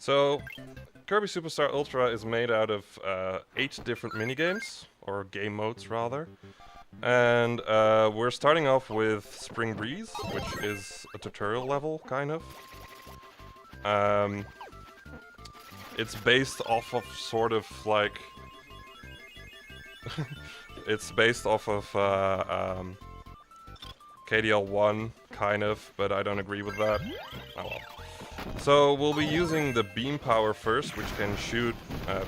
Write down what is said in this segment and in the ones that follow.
So, Kirby Superstar Ultra is made out of 8 different minigames, or game modes rather. And we're starting off with Spring Breeze, which is a tutorial level, kind of. It's based off of sort of like... it's based off of KDL1, kind of, but I don't agree with that. Oh well. So we'll be using the beam power first, which can shoot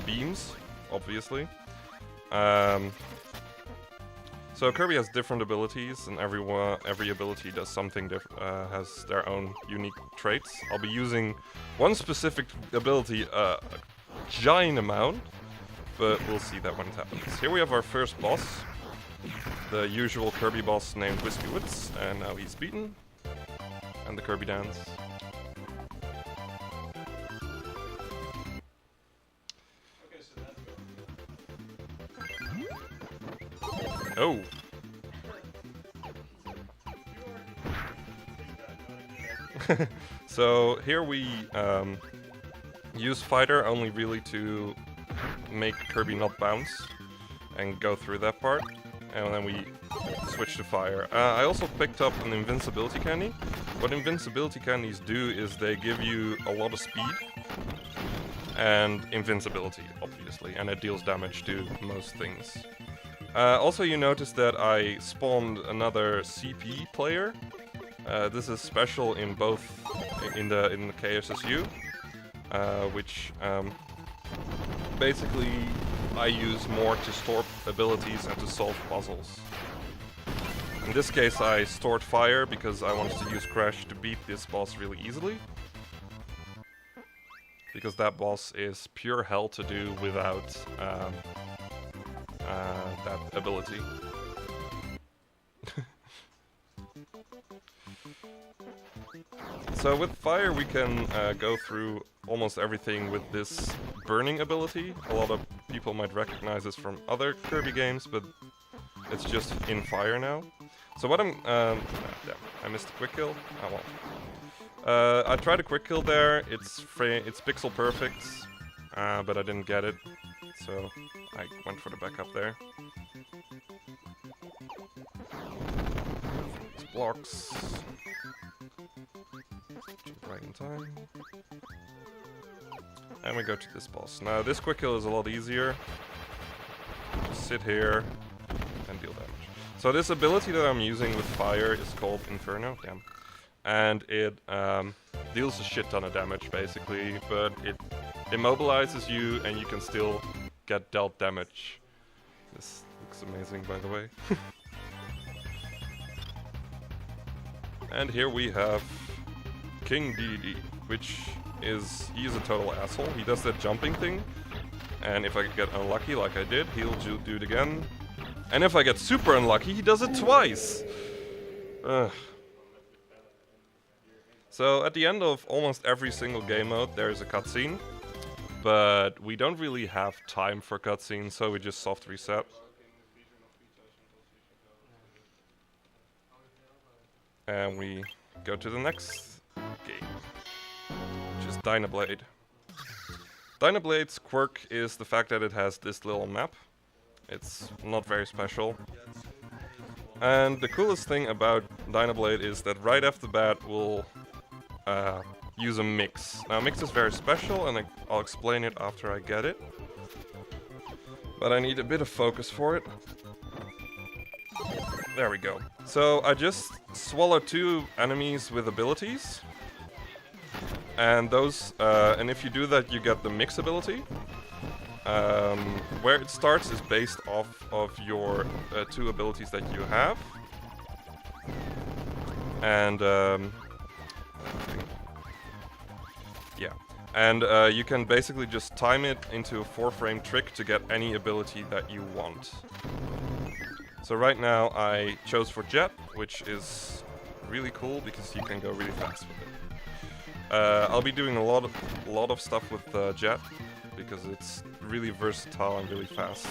beams, obviously. So Kirby has different abilities, and every ability does something different, has their own unique traits. I'll be using one specific ability a giant amount, but we'll see that when it happens. Here we have our first boss, the usual Kirby boss named Whiskey Woods, and now he's beaten. And the Kirby dance. Oh! So here we use Fighter only really to make Kirby not bounce and go through that part, and then we switch to Fire. I also picked up an invincibility candy. What invincibility candies do is they give you a lot of speed and invincibility, obviously, and it deals damage to most things. Also, you notice that I spawned another CP player. This is special in both in the KSSU, which basically I use more to store abilities and to solve puzzles. In this case, I stored Fire because I wanted to use Crash to beat this boss really easily. Because that boss is pure hell to do without that ability. So with Fire we can go through almost everything with this burning ability. A lot of people might recognize this from other Kirby games, but it's just in Fire now. So what I'm... damn, I missed a quick kill. Oh well. I tried a quick kill there, it's pixel perfect, but I didn't get it, so I went for the backup there. These blocks. Jump right in time. And we go to this boss. Now this quick kill is a lot easier. Just sit here and deal damage. So this ability that I'm using with Fire is called Inferno, damn. And it deals a shit ton of damage basically, but it immobilizes you and you can still get dealt damage. This looks amazing, by the way. And here we have King DD, which is, he's a total asshole. He does that jumping thing, and if I get unlucky like I did, he'll do it again. And if I get super unlucky, he does it twice! Ugh. So at the end of almost every single game mode there is a cutscene, but we don't really have time for cutscenes, so we just soft reset. And we go to the next game, which is Dynablade. Dynablade's quirk is the fact that it has this little map. It's not very special. And the coolest thing about Dynablade is that right off the bat we'll use a mix. Now mix is very special and I'll explain it after I get it. But I need a bit of focus for it. There we go. So I just swallow 2 enemies with abilities. And those, and if you do that you get the mix ability. Where it starts is based off of your 2 abilities that you have. And yeah, and you can basically just time it into a 4-frame trick to get any ability that you want. So right now I chose for Jet, which is really cool because you can go really fast with it. I'll be doing a lot of stuff with Jet because it's really versatile and really fast.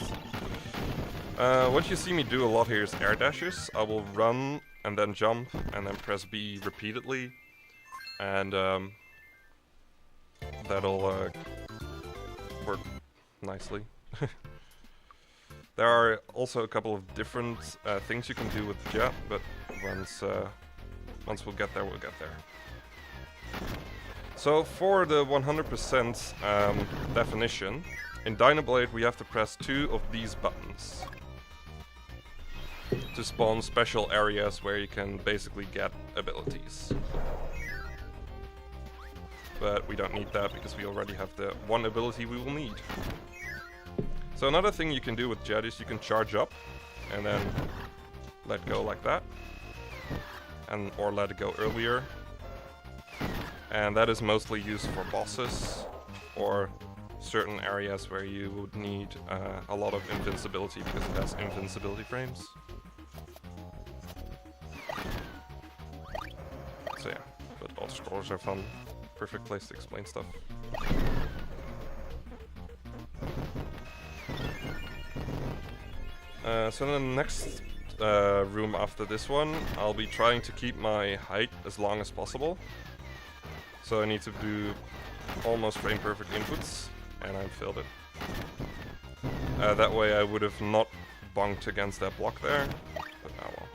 What you see me do a lot here is air dashes. I will run and then jump and then press B repeatedly, and that'll work nicely. There are also a couple of different things you can do with Jet, but once we'll get there, we'll get there. So for the 100% definition, in Dynablade we have to press 2 of these buttons to spawn special areas where you can basically get abilities. But we don't need that because we already have the one ability we will need. So another thing you can do with Jet is you can charge up and then let go like that, or let it go earlier. And that is mostly used for bosses or certain areas where you would need a lot of invincibility because it has invincibility frames. So yeah, but auto-scrollers are fun. Perfect place to explain stuff. So the next room after this one, I'll be trying to keep my height as long as possible. So I need to do almost frame perfect inputs, and I failed it. That way I would have not bonked against that block there, but oh well.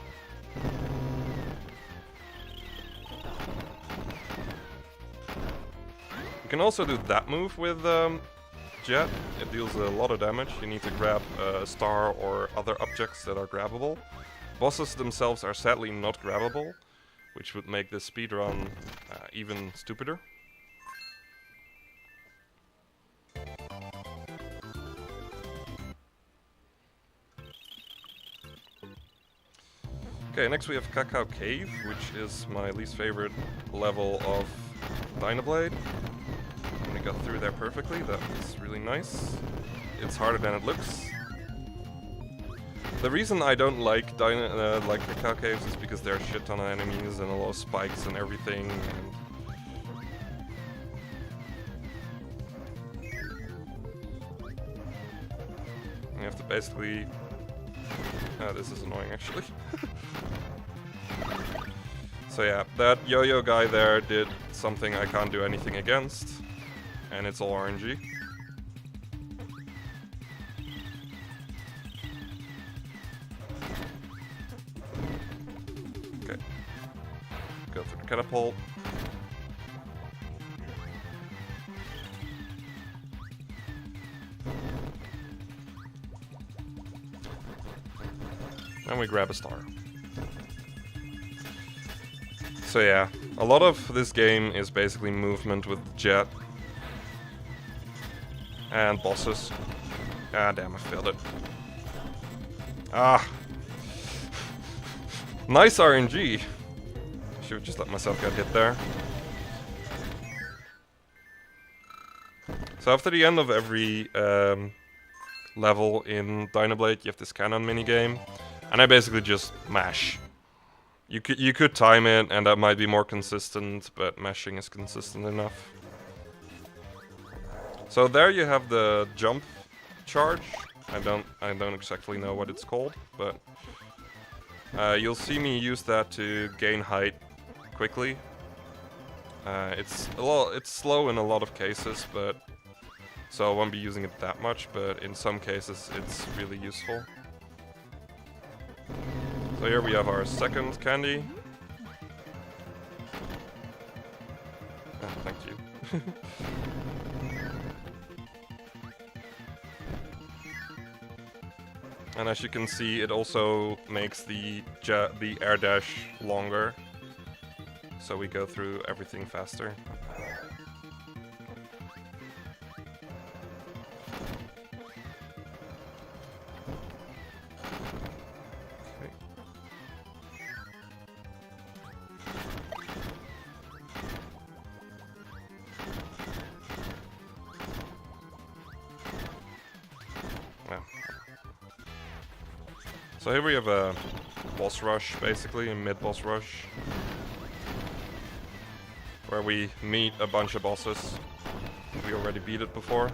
You can also do that move with Jet. It deals a lot of damage. You need to grab a star or other objects that are grabbable. Bosses themselves are sadly not grabbable, which would make this speedrun even stupider. Okay, next we have Cacao Cave, which is my least favorite level of Dynablade. And we got through there perfectly, that was really nice. It's harder than it looks. The reason I don't like Cacao Caves is because there are a shit ton of enemies and a lot of spikes and everything. And you have to basically... this is annoying actually. So yeah, that yo-yo guy there did something I can't do anything against, and it's all RNG. Okay. Go for the catapult. And we grab a star. So yeah, a lot of this game is basically movement with Jet. And bosses. Ah, damn, I failed it. Ah. Nice RNG. Should have just let myself get hit there. So after the end of every level in Dynablade, you have this cannon minigame. And I basically just mash. You could time it, and that might be more consistent, but mashing is consistent enough. So there you have the jump charge. I don't exactly know what it's called, but you'll see me use that to gain height quickly. It's slow in a lot of cases, but so I won't be using it that much. But in some cases, it's really useful. So here we have our second candy. Oh, thank you. And as you can see, it also makes the air dash longer. So we go through everything faster. So here we have a boss rush, basically, a mid-boss rush, where we meet a bunch of bosses. We already beat it before.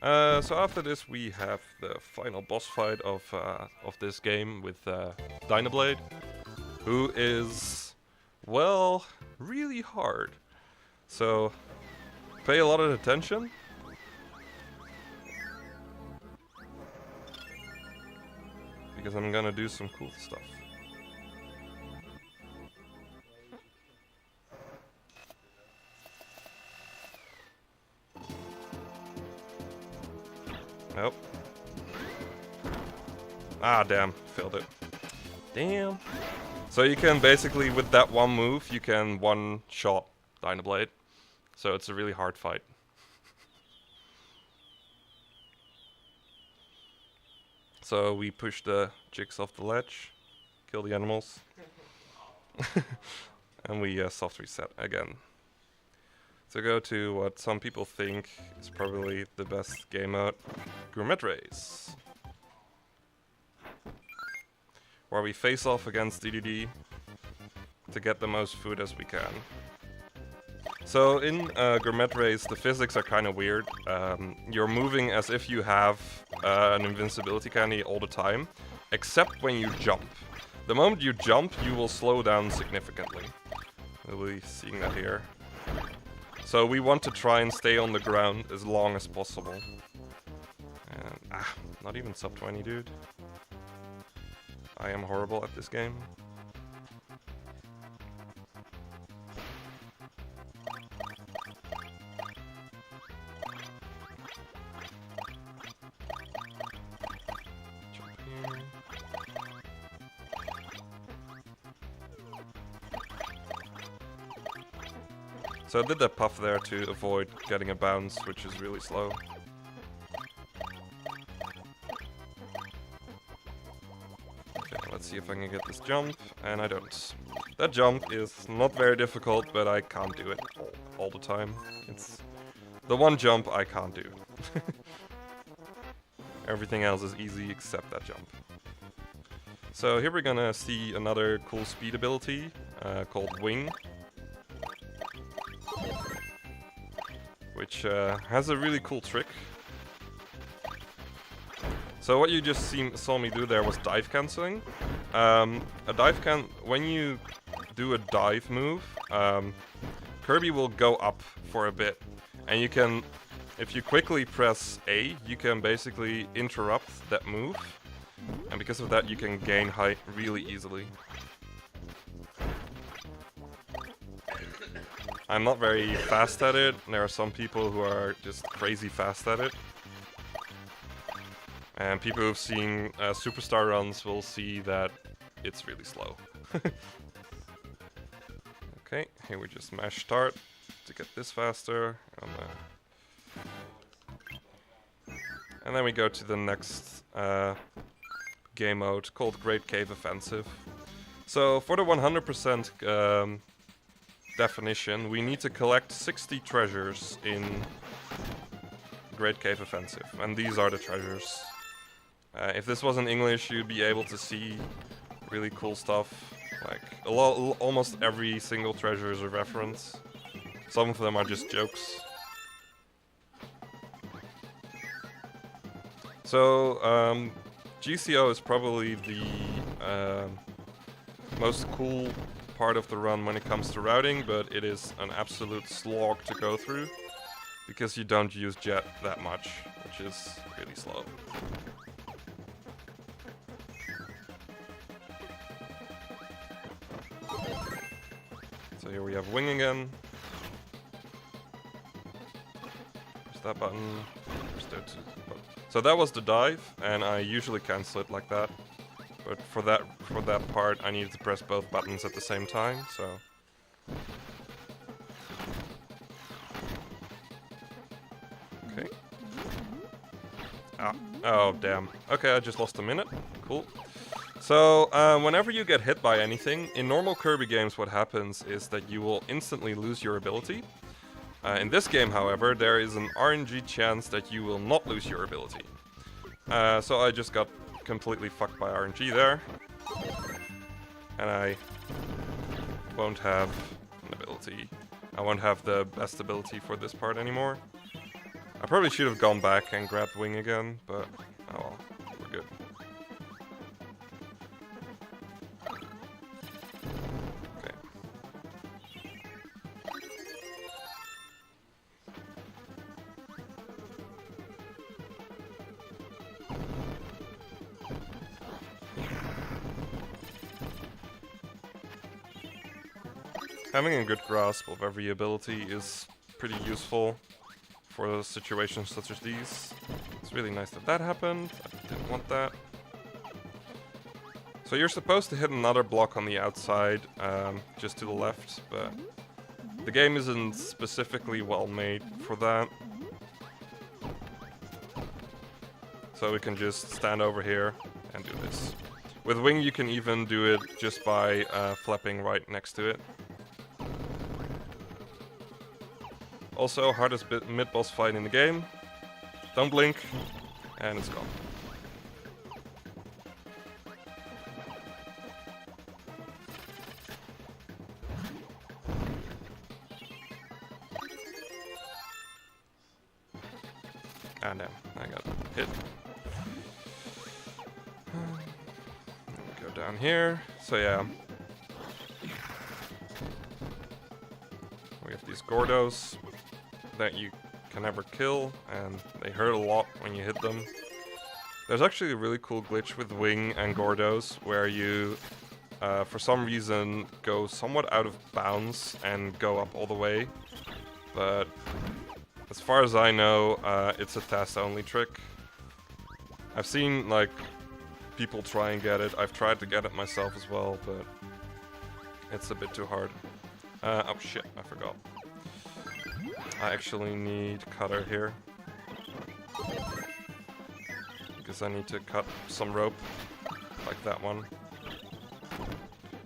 So after this we have the final boss fight of this game with Dynablade, who is, well, really hard. So pay a lot of attention. Because I'm gonna do some cool stuff. Nope. Ah, damn. Failed it. Damn. So you can basically, with that one move, you can one-shot Dynablade. So it's a really hard fight. So we push the jigs off the ledge, kill the animals, and we soft reset again. So go to what some people think is probably the best game mode, Gourmet Race, where we face off against DDD to get the most food as we can. So in Gourmet Race, the physics are kind of weird. You're moving as if you have an invincibility candy all the time, except when you jump. The moment you jump, you will slow down significantly. We'll be seeing that here. So we want to try and stay on the ground as long as possible. And, not even sub 20, dude. I am horrible at this game. So I did that puff there to avoid getting a bounce, which is really slow. Okay, let's see if I can get this jump, and I don't. That jump is not very difficult, but I can't do it all the time. It's the one jump I can't do. Everything else is easy except that jump. So here we're gonna see another cool speed ability called Wing, which has a really cool trick. So what you just saw me do there was dive cancelling. When you do a dive move, Kirby will go up for a bit, and you can, if you quickly press A, you can basically interrupt that move, and because of that you can gain height really easily. I'm not very fast at it. There are some people who are just crazy fast at it. And people who've seen superstar runs will see that it's really slow. Okay, here we just mash start to get this faster. And then we go to the next game mode called Great Cave Offensive. So for the 100% definition, we need to collect 60 treasures in Great Cave Offensive, and these are the treasures. If this was in English, you'd be able to see really cool stuff, like almost every single treasure is a reference. Some of them are just jokes. So GCO is probably the most cool part of the run when it comes to routing, but it is an absolute slog to go through because you don't use jet that much, which is really slow. So here we have wing again. Press that button. So that was the dive, and I usually cancel it like that. But for that part, I needed to press both buttons at the same time, so. Okay. Oh, damn. Okay, I just lost a minute. Cool. So, whenever you get hit by anything, in normal Kirby games what happens is that you will instantly lose your ability. In this game, however, there is an RNG chance that you will not lose your ability. So I just got completely fucked by RNG there, and I won't have an ability. I won't have the best ability for this part anymore. I probably should have gone back and grabbed wing again, but oh well, we're good. Okay. Having a good grasp of every ability is pretty useful for situations such as these. It's really nice that that happened. I didn't want that. So you're supposed to hit another block on the outside, just to the left, but the game isn't specifically well made for that. So we can just stand over here and do this. With wing you can even do it just by flapping right next to it. Also, hardest mid-boss fight in the game. Don't blink, and it's gone. Ah, damn, I got hit. Go down here. So yeah. We have these Gordos that you can never kill, and they hurt a lot when you hit them. There's actually a really cool glitch with wing and Gordos where you, for some reason, go somewhat out of bounds and go up all the way. But as far as I know, it's a test-only trick. I've seen like people try and get it. I've tried to get it myself as well, but it's a bit too hard. Oh shit, I forgot. I actually need cutter here. Because I need to cut some rope, like that one.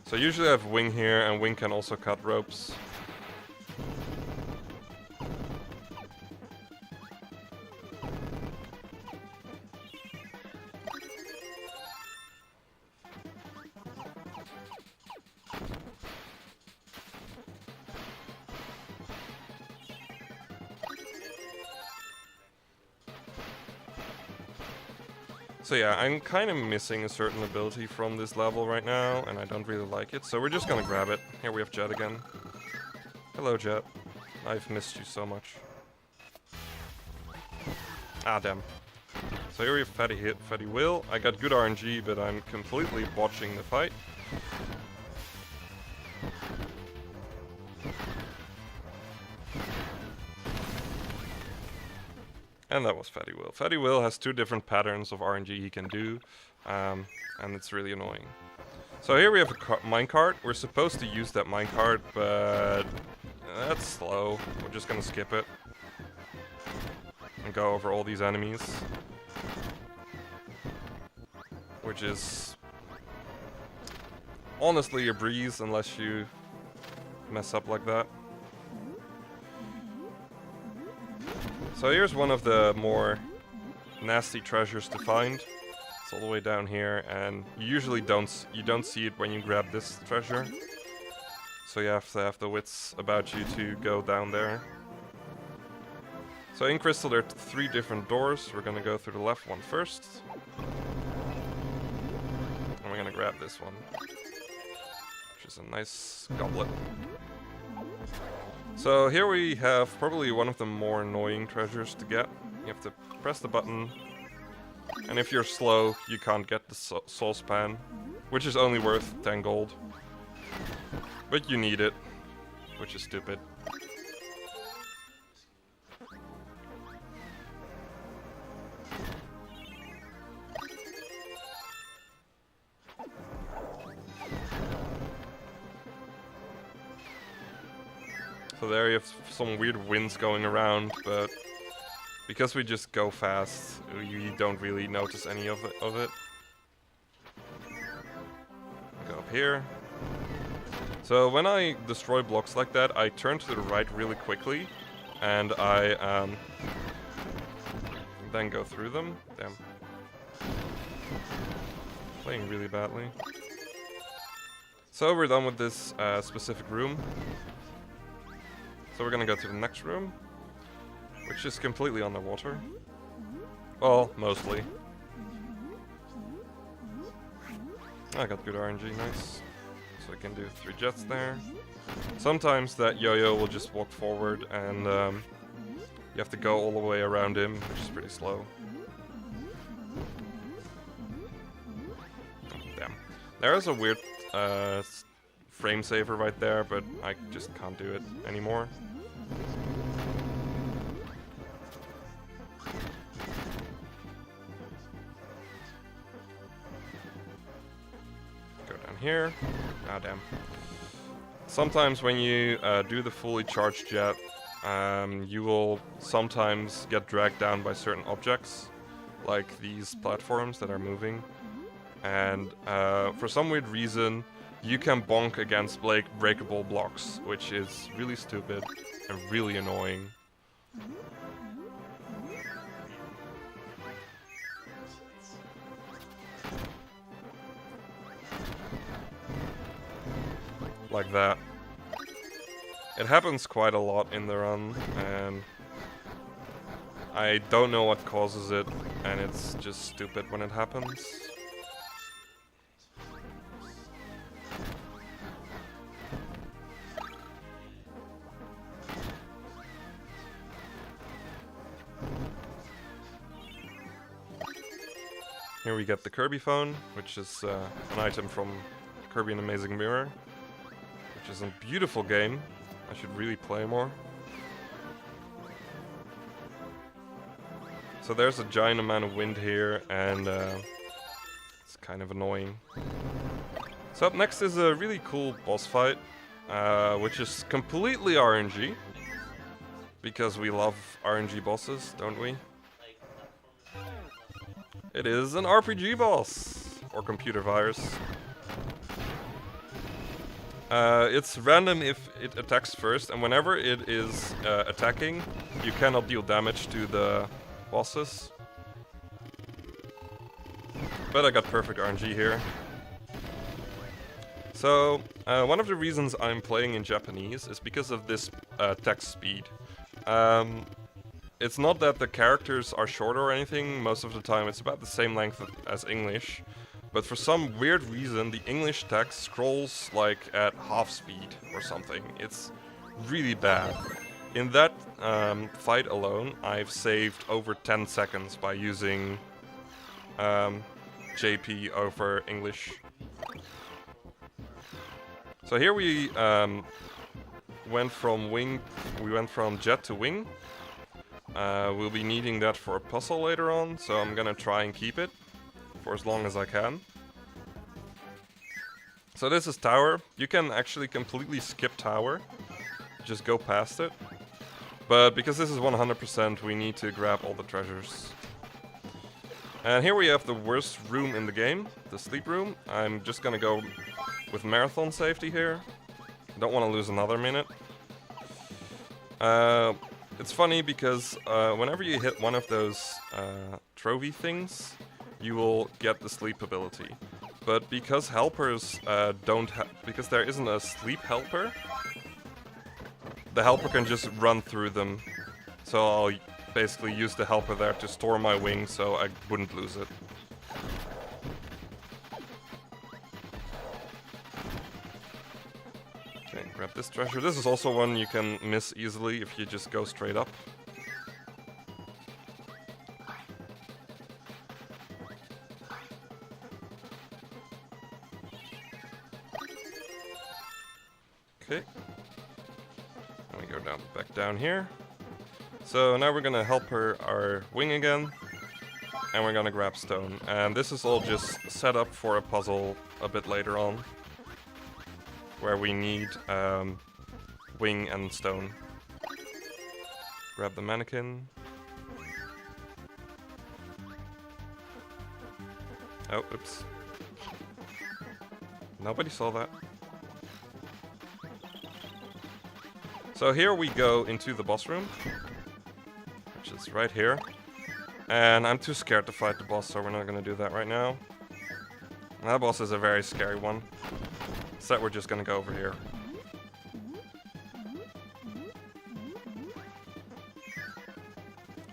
So usually I have wing here, and wing can also cut ropes. So yeah, I'm kind of missing a certain ability from this level right now, and I don't really like it, so we're just gonna grab it. Here we have Jet again. Hello, Jet. I've missed you so much. Ah, damn. So here we have Fatty Will. I got good RNG, but I'm completely botching the fight. And that was Fatty Will. Fatty Will has two different patterns of RNG he can do, and it's really annoying. So here we have a minecart. We're supposed to use that minecart, but that's slow. We're just gonna skip it and go over all these enemies, which is honestly a breeze unless you mess up like that. So here's one of the more nasty treasures to find. It's all the way down here, and you usually don't see it when you grab this treasure. So you have to have the wits about you to go down there. So in Crystal there are 3 different doors. We're gonna go through the left one first. And we're gonna grab this one, which is a nice goblet. So here we have probably one of the more annoying treasures to get. You have to press the button, and if you're slow, you can't get the saucepan, which is only worth 10 gold. But you need it, which is stupid. So there you have some weird winds going around, but because we just go fast, you don't really notice any of it. Go up here. So when I destroy blocks like that, I turn to the right really quickly, and I then go through them. Damn. Playing really badly. So we're done with this specific room. So we're gonna go to the next room. which is completely underwater. Well, mostly. I got good RNG, nice. So I can do 3 jets there. Sometimes that yo-yo will just walk forward and you have to go all the way around him, which is pretty slow. Damn. There is a weird frame saver right there, but I just can't do it anymore. Go down here. Ah, damn. Sometimes when you do the fully charged jet, you will sometimes get dragged down by certain objects, like these platforms that are moving. And for some weird reason, you can bonk against breakable blocks, which is really stupid and really annoying. Like that. It happens quite a lot in the run, and I don't know what causes it, and it's just stupid when it happens. Here we get the Kirby phone, which is an item from Kirby and Amazing Mirror, which is a beautiful game. I should really play more. So there's a giant amount of wind here, and it's kind of annoying. So up next is a really cool boss fight, which is completely RNG, because we love RNG bosses, don't we? It is an RPG boss, or computer virus. It's random if it attacks first, and whenever it is attacking, you cannot deal damage to the bosses. But I got perfect RNG here. So, one of the reasons I'm playing in Japanese is because of this text speed. It's not that the characters are shorter or anything, most of the time it's about the same length as English. But for some weird reason, the English text scrolls like at half speed or something. It's really bad. In that fight alone, I've saved over 10 seconds by using JP over English. So here we went from jet to wing. We'll be needing that for a puzzle later on, so I'm gonna try and keep it for as long as I can. So this is tower. You can actually completely skip tower, just go past it. But because this is 100%, we need to grab all the treasures. And here we have the worst room in the game, the sleep room. I'm just gonna go with marathon safety here. Don't want to lose another minute. It's funny because whenever you hit one of those trophy things, you will get the sleep ability. But because helpers because there isn't a sleep helper, the helper can just run through them. So I'll basically use the helper there to store my wing so I wouldn't lose it. Okay, grab this treasure. This is also one you can miss easily if you just go straight up. Okay. And we go back down here. So now we're gonna help our wing again, and we're gonna grab stone. And this is all just set up for a puzzle a bit later on, where we need wing and stone. Grab the mannequin. Oh, oops. Nobody saw that. So here we go into the boss room, which is right here. And I'm too scared to fight the boss, so we're not gonna do that right now. That boss is a very scary one. So we're just gonna go over here.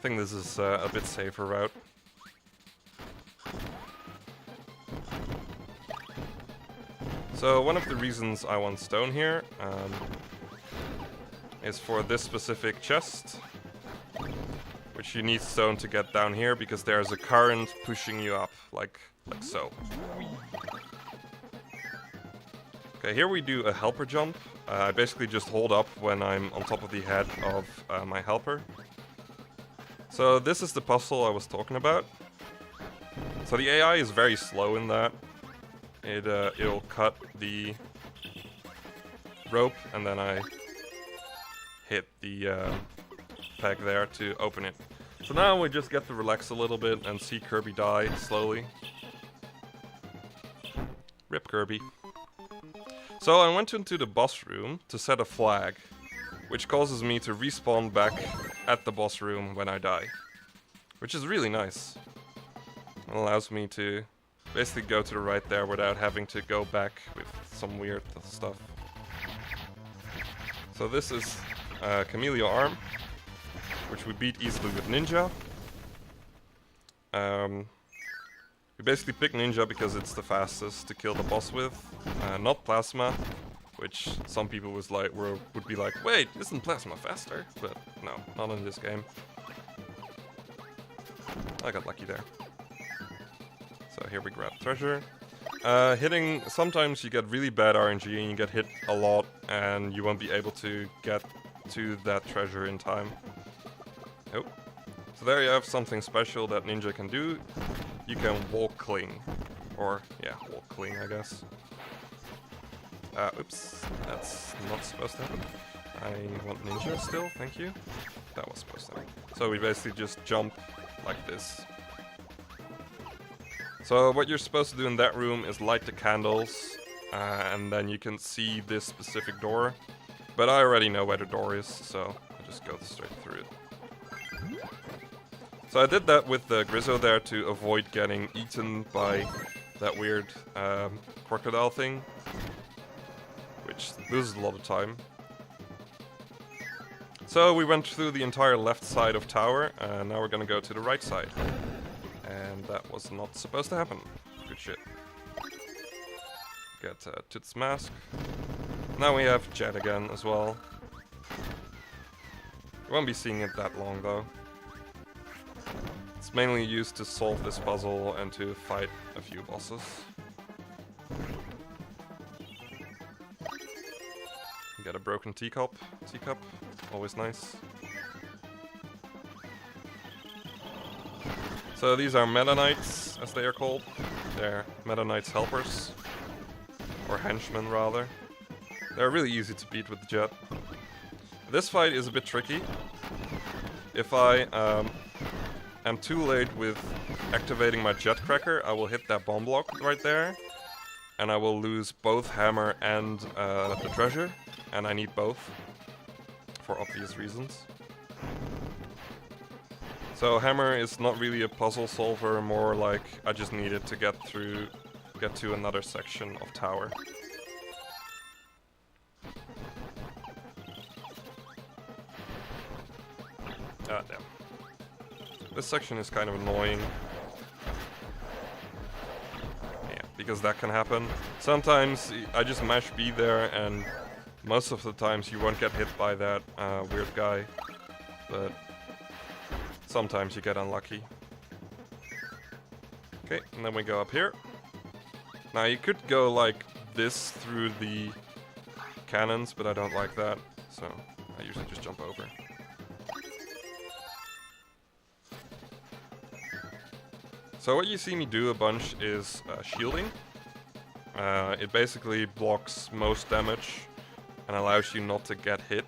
think this is a bit safer route. So one of the reasons I want stone here is for this specific chest, which you need stone to get down here because there's a current pushing you up, like so. Okay, here we do a helper jump. I basically just hold up when I'm on top of the head of my helper. So this is the puzzle I was talking about. So the AI is very slow in that. It'll cut the rope and then I hit the peg there to open it. So now we just get to relax a little bit and see Kirby die slowly. Rip Kirby. So I went into the boss room to set a flag, which causes me to respawn back at the boss room when I die. Which is really nice. It allows me to basically go to the right there without having to go back with some weird stuff. So this is Chameleon Arm, which we beat easily with Ninja. We basically pick Ninja because it's the fastest to kill the boss with, not Plasma, which some people would be like, wait, isn't Plasma faster? But no, not in this game. I got lucky there. So here we grab treasure. Sometimes you get really bad RNG and you get hit a lot and you won't be able to get to that treasure in time. Oh. So there you have something special that Ninja can do. You can walk cling. Or, yeah, walk cling, I guess. Oops, that's not supposed to happen. I want Ninja still, thank you. That was supposed to happen. So we basically just jump like this. So what you're supposed to do in that room is light the candles, and then you can see this specific door. But I already know where the door is, so I just go straight through it. So I did that with the Grizzo there to avoid getting eaten by that weird crocodile thing, which loses a lot of time. So we went through the entire left side of tower, and now we're gonna go to the right side. And that was not supposed to happen. Good shit. Get Toot's mask. Now we have Jet again as well. You won't be seeing it that long though. It's mainly used to solve this puzzle and to fight a few bosses. Get a broken teacup, always nice. So these are Meta Knights, as they are called. They're Meta Knights helpers, or henchmen rather. They're really easy to beat with the jet. This fight is a bit tricky. If I am too late with activating my jet cracker, I will hit that bomb block right there, and I will lose both hammer and the treasure, and I need both for obvious reasons. So hammer is not really a puzzle solver, more like I just needed to get to another section of tower. Ah, damn. This section is kind of annoying. Yeah, because that can happen. Sometimes I just mash B there, and most of the times you won't get hit by that weird guy. But sometimes you get unlucky. Okay, and then we go up here. Now you could go like this through the cannons, but I don't like that, so I usually just jump over. So what you see me do a bunch is shielding. It basically blocks most damage and allows you not to get hit,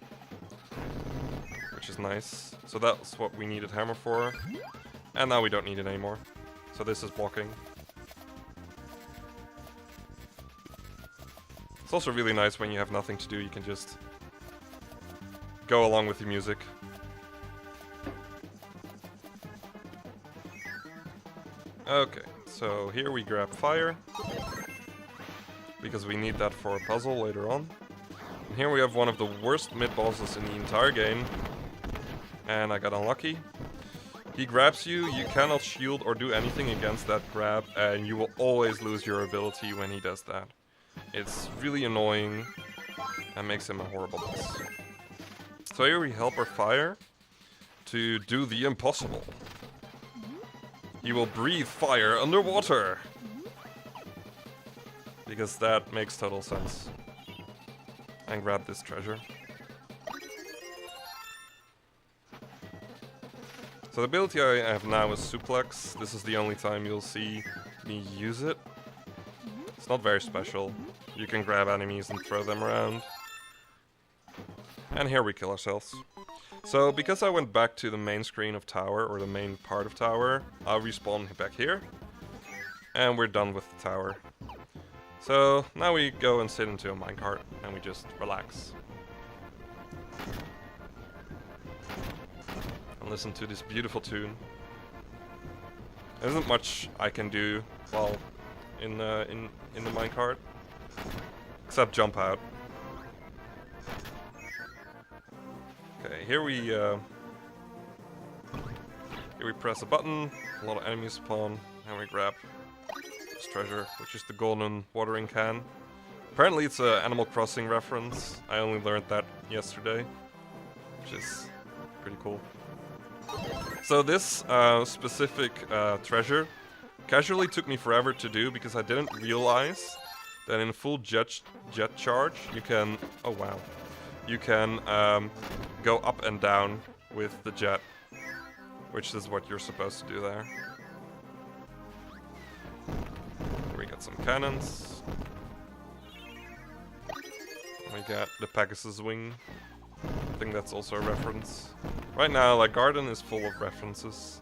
which is nice. So that's what we needed hammer for, and now we don't need it anymore. So this is blocking. It's also really nice when you have nothing to do, you can just go along with the music. Okay, so here we grab fire, because we need that for a puzzle later on. And here we have one of the worst mid-bosses in the entire game, and I got unlucky. He grabs you, you cannot shield or do anything against that grab, and you will always lose your ability when he does that. It's really annoying and makes him a horrible boss. So here we help our fire to do the impossible. He will breathe fire underwater! Because that makes total sense. And grab this treasure. So the ability I have now is Suplex. This is the only time you'll see me use it. It's not very special. You can grab enemies and throw them around. And here we kill ourselves. So because I went back to the main screen of Tower, or the main part of Tower, I'll respawn back here. And we're done with the Tower. So now we go and sit into a minecart and we just relax. Listen to this beautiful tune. There isn't much I can do while in the minecart, except jump out. Okay, here we press a button. A lot of enemies spawn, and we grab this treasure, which is the golden watering can. Apparently, it's an Animal Crossing reference. I only learned that yesterday, which is pretty cool. So this specific treasure casually took me forever to do because I didn't realize that in full jet charge you can, oh wow, you can go up and down with the jet, which is what you're supposed to do there. Here we got some cannons. We got the Pegasus wing. I think that's also a reference. Right now, like, Garden is full of references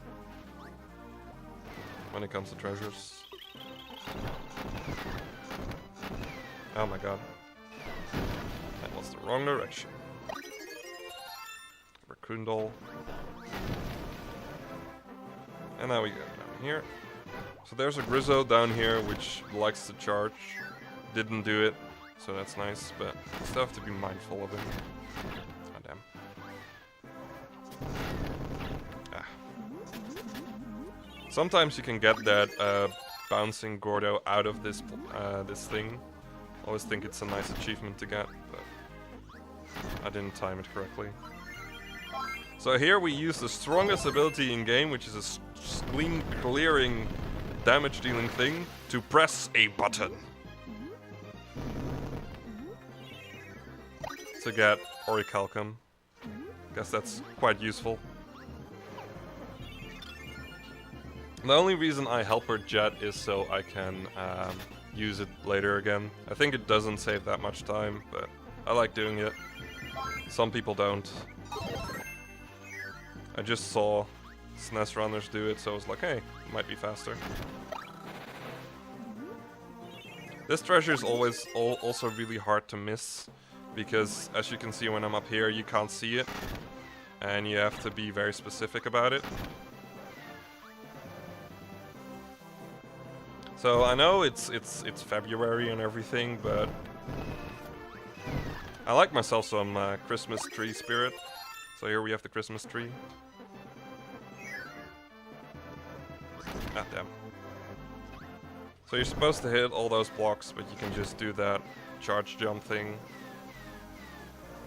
when it comes to treasures. Oh my god. That was the wrong direction. Raccoon doll. And now we go down here. So there's a Grizzo down here which likes to charge. Didn't do it, so that's nice, but still have to be mindful of him. Oh damn. Ah. Sometimes you can get that bouncing Gordo out of this this thing. Always think it's a nice achievement to get, but I didn't time it correctly. So here we use the strongest ability in game, which is a screen clearing, damage dealing thing, to press a button. To get Orichalcum. Guess that's quite useful. The only reason I help her jet is so I can use it later again. I think it doesn't save that much time, but I like doing it. Some people don't. I just saw SNES runners do it, so I was like, hey, it might be faster. This treasure is always also really hard to miss, because as you can see when I'm up here, you can't see it, and you have to be very specific about it. So I know it's February and everything, but I like myself some Christmas tree spirit. So here we have the Christmas tree. Ah, damn. So you're supposed to hit all those blocks, but you can just do that charge jump thing.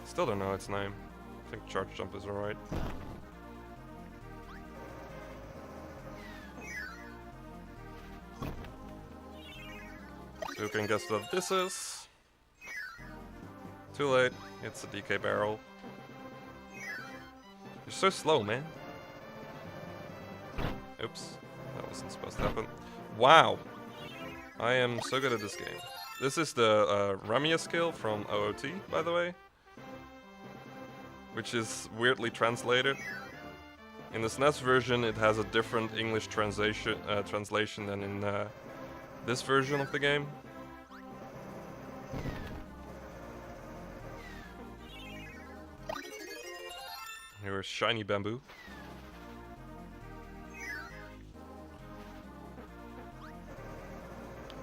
Still don't know its name. I think charge jump is alright. So you can guess what this is. Too late. It's a DK barrel. You're so slow, man. Oops. That wasn't supposed to happen. Wow. I am so good at this game. This is the Ramia skill from OOT, by the way. Which is weirdly translated. In the SNES version, it has a different English translation than in this version of the game. Here's shiny bamboo.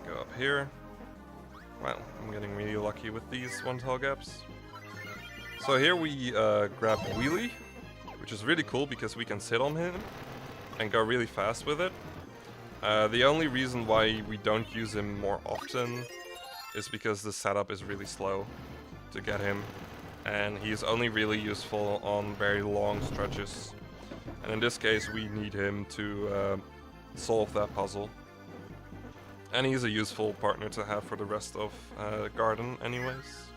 Go up here. Wow, I'm getting really lucky with these one-tile gaps. So here we grab Wheelie, which is really cool because we can sit on him and go really fast with it. The only reason why we don't use him more often is because the setup is really slow to get him, and he's only really useful on very long stretches. And in this case we need him to solve that puzzle. And he's a useful partner to have for the rest of Garden anyways.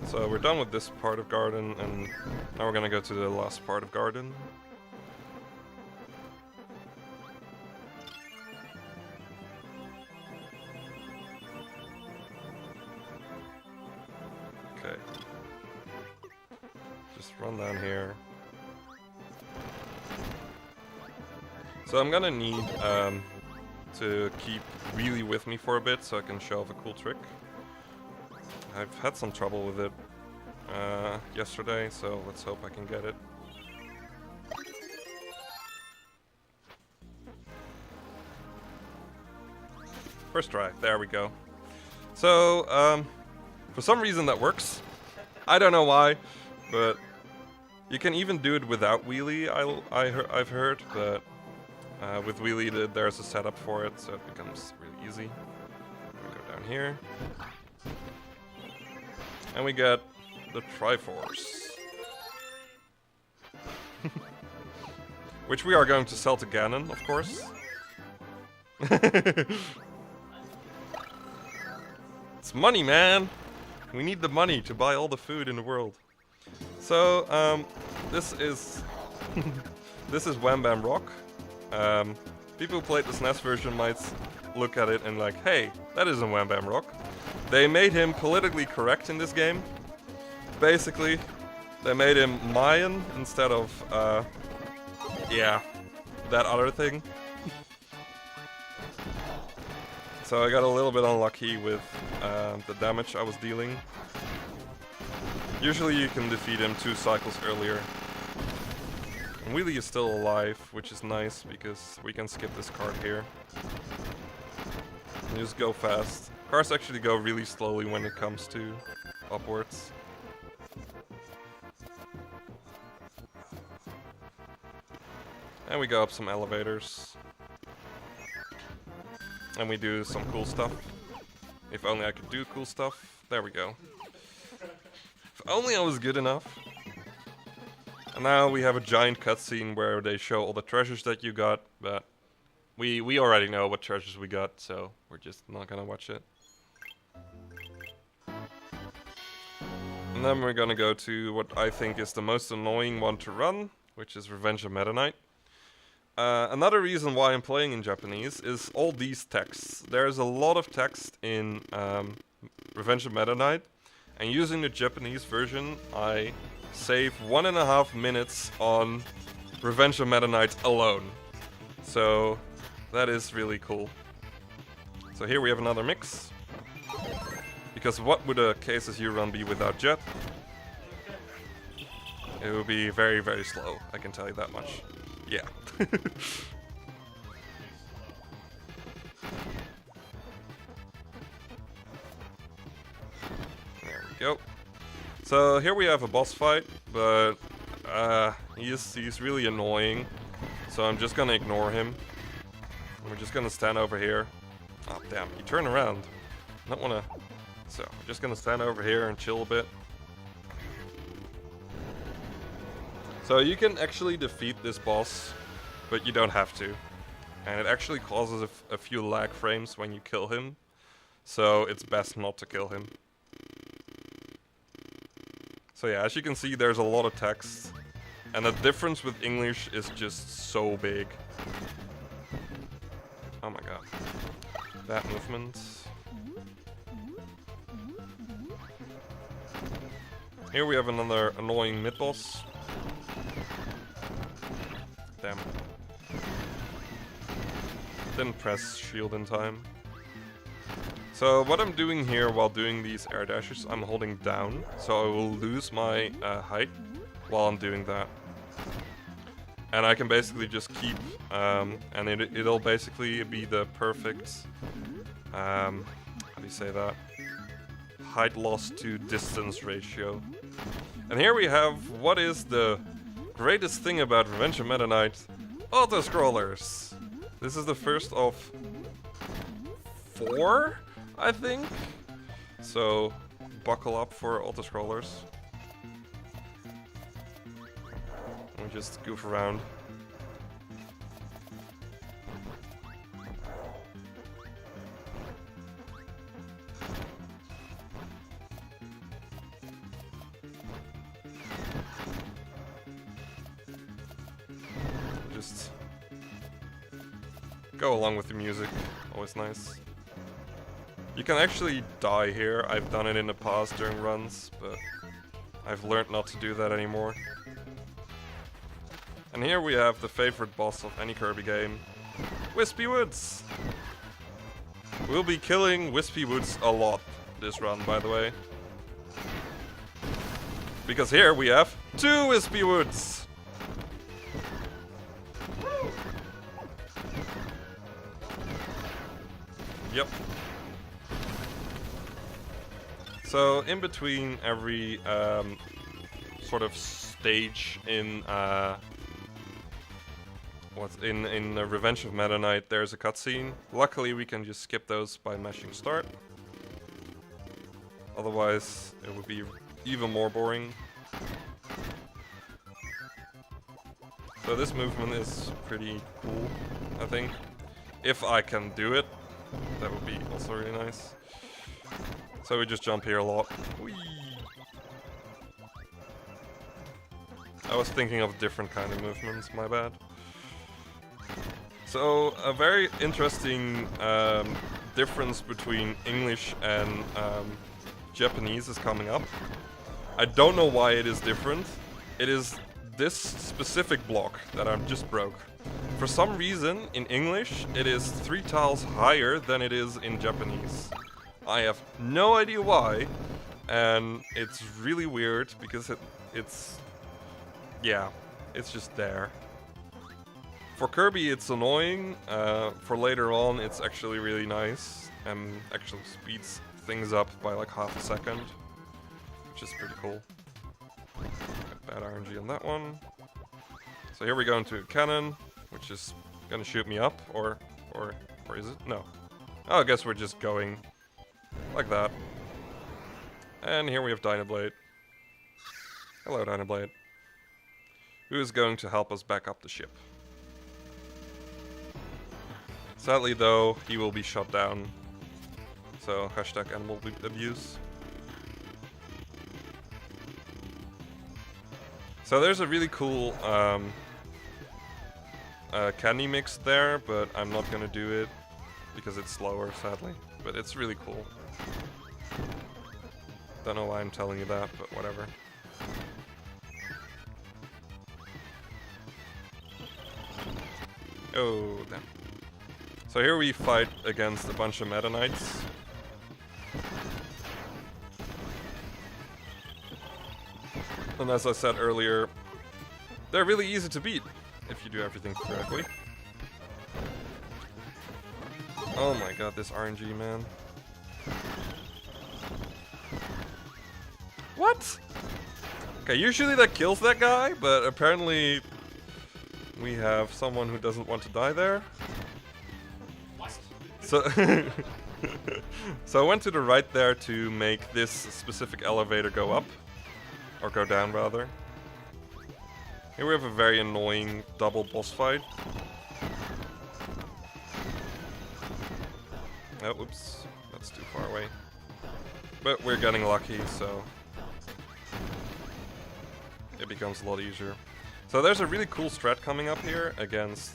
So we're done with this part of Garden, and now we're gonna go to the last part of Garden. Okay. Just run down here. So I'm gonna need to keep really with me for a bit so I can show off a cool trick. I've had some trouble with it yesterday, so let's hope I can get it. First try, there we go. So, for some reason that works. I don't know why, but you can even do it without wheelie, I've heard, but with wheelie there's a setup for it, so it becomes really easy. We go down here. And we get the Triforce. Which we are going to sell to Ganon, of course. It's money, man! We need the money to buy all the food in the world. So, this is... this is Wham Bam Rock. People who played the SNES version might look at it and like, hey, that isn't Wham Bam Rock. They made him politically correct in this game. Basically, they made him Mayan instead of, yeah, that other thing. So I got a little bit unlucky with the damage I was dealing. Usually you can defeat him 2 cycles earlier. And Wheelie is still alive, which is nice because we can skip this card here. And just go fast. Cars actually go really slowly when it comes to upwards. And we go up some elevators. And we do some cool stuff. If only I could do cool stuff. There we go. If only I was good enough. And now we have a giant cutscene where they show all the treasures that you got, but we already know what treasures we got, so we're just not gonna watch it. And then we're gonna go to what I think is the most annoying one to run, which is Revenge of Meta Knight. Another reason why I'm playing in Japanese is all these texts. There's a lot of text in Revenge of Meta Knight, and using the Japanese version, I save 1.5 minutes on Revenge of Meta Knight alone. So that is really cool. So here we have another mix. Because what would a Case As You run be without Jet? It would be very, very slow, I can tell you that much. Yeah. There we go. So here we have a boss fight, but he's really annoying. So I'm just gonna ignore him. We're just gonna stand over here. Oh damn, you turn around. I don't wanna... So, we're just gonna stand over here and chill a bit. So you can actually defeat this boss, but you don't have to. And it actually causes a few lag frames when you kill him. So it's best not to kill him. So yeah, as you can see, there's a lot of text. And the difference with English is just so big. Oh my god. That movement. Here we have another annoying mid-boss. Damn. Didn't press shield in time. So what I'm doing here while doing these air dashes, I'm holding down, so I will lose my height while I'm doing that. And I can basically just keep, and it'll basically be the perfect, how do you say that? Height loss to distance ratio. And here we have what is the greatest thing about Revenge of Meta Knight: auto-scrollers. This is the first of 4, I think. So buckle up for auto-scrollers. We just goof around. Just go along with the music, always nice. You can actually die here. I've done it in the past during runs, but I've learned not to do that anymore. And here we have the favorite boss of any Kirby game, Wispy Woods. We'll be killing Wispy Woods a lot this run, by the way. Because here we have 2 Wispy Woods! Yep. So in between every sort of stage in in Revenge of Meta Knight, there's a cutscene. Luckily, we can just skip those by mashing start. Otherwise, it would be even more boring. So this movement is pretty cool, I think. If I can do it, that would be also really nice. So we just jump here a lot. Whee! I was thinking of different kind of movements, my bad. So a very interesting difference between English and Japanese is coming up. I don't know why it is different. It is this specific block that I just broke. For some reason, in English, it is 3 tiles higher than it is in Japanese. I have no idea why, and it's really weird because it's just there. For Kirby, it's annoying. For later on, it's actually really nice and actually speeds things up by like half a second, which is pretty cool. Bad RNG on that one. So here we go into a cannon, which is gonna shoot me up, or is it? No. Oh, I guess we're just going like that. And here we have Dynablade. Hello, Dynablade. Who is going to help us back up the ship? Sadly, though, he will be shot down. So, hashtag animal abuse. So there's a really cool candy mix there, but I'm not gonna do it because it's slower, sadly. But it's really cool. Don't know why I'm telling you that, but whatever. Oh, damn. So here we fight against a bunch of Meta Knights. And as I said earlier, they're really easy to beat if you do everything correctly. Oh my god, this RNG, man. What? Okay, usually that kills that guy, but apparently we have someone who doesn't want to die there. So, so I went to the right there to make this specific elevator go up. Or go down, rather. Here we have a very annoying double boss fight. Oh, oops. That's too far away. But we're getting lucky, so it becomes a lot easier. So there's a really cool strat coming up here against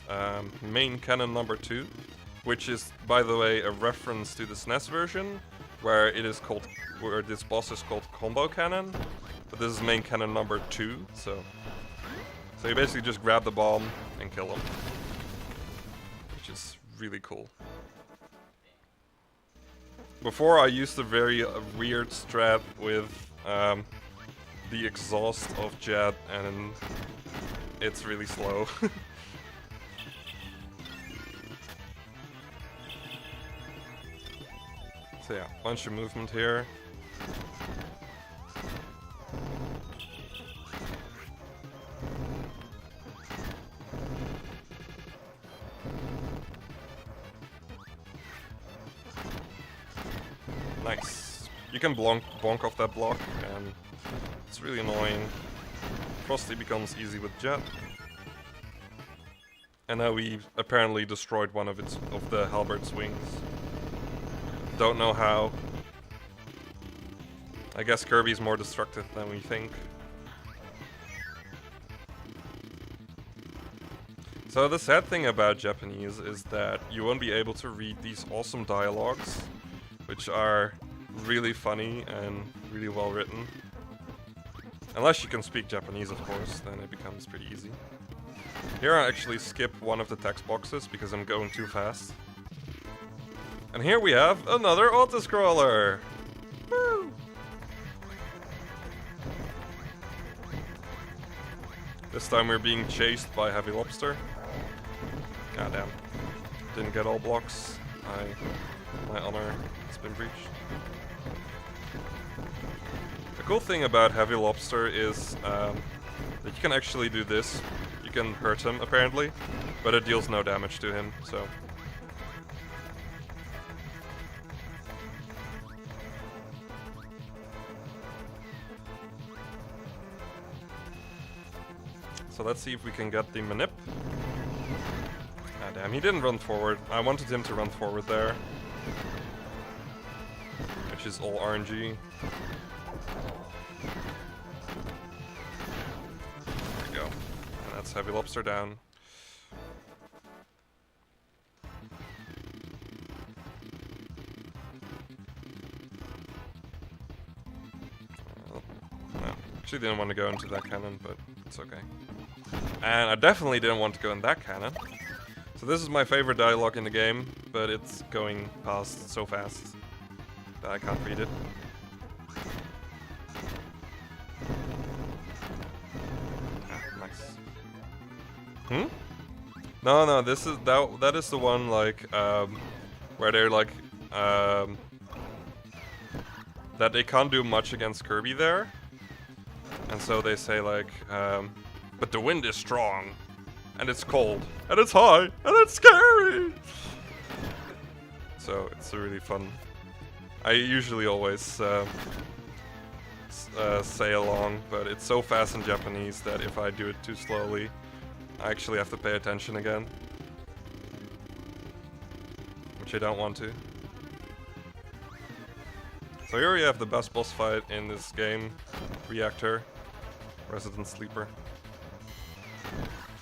main cannon number 2, which is, by the way, a reference to the SNES version, where it is called, where this boss is called Combo Cannon. But this is main cannon number 2, so you basically just grab the bomb and kill him, which is really cool. Before I used a very weird strat with the exhaust of Jet, and it's really slow. So yeah, bunch of movement here. Nice. You can bonk off that block, and it's really annoying. Frosty becomes easy with Jet. And now we apparently destroyed one of the Halbert's wings. Don't know how. I guess Kirby's more destructive than we think. So the sad thing about Japanese is that you won't be able to read these awesome dialogues, which are really funny and really well written. Unless you can speak Japanese, of course, then it becomes pretty easy. Here I actually skip one of the text boxes because I'm going too fast. And here we have another autoscroller! Woo! This time we're being chased by Heavy Lobster. Goddamn. Didn't get all blocks. My honor has been breached. The cool thing about Heavy Lobster is that you can actually do this. You can hurt him, apparently, but it deals no damage to him, so... So let's see if we can get the manip. Ah damn, he didn't run forward. I wanted him to run forward there. Which is all RNG. There we go. And that's Heavy Lobster down. No, actually didn't want to go into that cannon, but it's okay. And I definitely didn't want to go in that cannon. So this is my favorite dialogue in the game, but it's going past so fast that I can't read it. Ah, nice. Hmm? No, this is that is the one like where they're like that they can't do much against Kirby there. And so they say like but the wind is strong, and it's cold, and it's high, and it's scary! So, it's really fun. I usually always say along, but it's so fast in Japanese that if I do it too slowly, I actually have to pay attention again. Which I don't want to. So here we have the best boss fight in this game. Reactor. Resident Sleeper.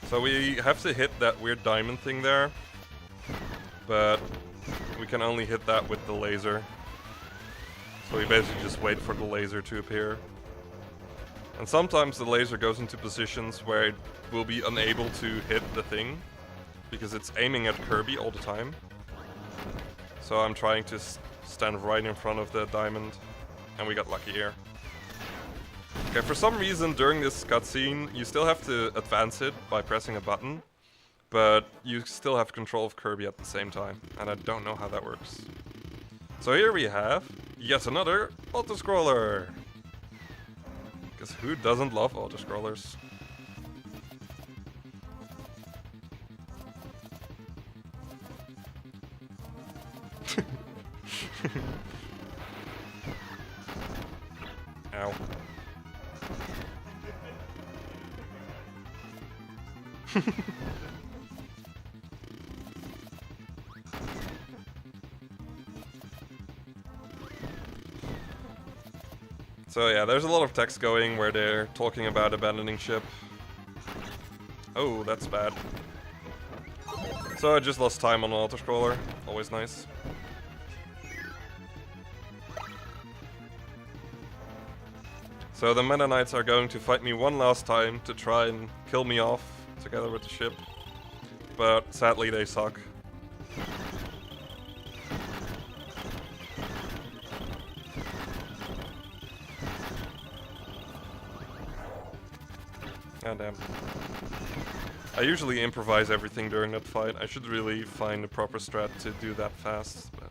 So we have to hit that weird diamond thing there, but we can only hit that with the laser. So we basically just wait for the laser to appear. And sometimes the laser goes into positions where it will be unable to hit the thing, because it's aiming at Kirby all the time. So I'm trying to stand right in front of the diamond, and we got lucky here. Okay, for some reason during this cutscene, you still have to advance it by pressing a button, but you still have control of Kirby at the same time, and I don't know how that works. So here we have yet another autoscroller! Because who doesn't love autoscrollers? Ow. So yeah, there's a lot of text going where they're talking about abandoning ship. Oh, that's bad. So I just lost time on an autoscroller. Always nice. So the Meta Knights are going to fight me one last time to try and kill me off together with the ship. But sadly they suck. God damn. I usually improvise everything during that fight. I should really find a proper strat to do that fast, but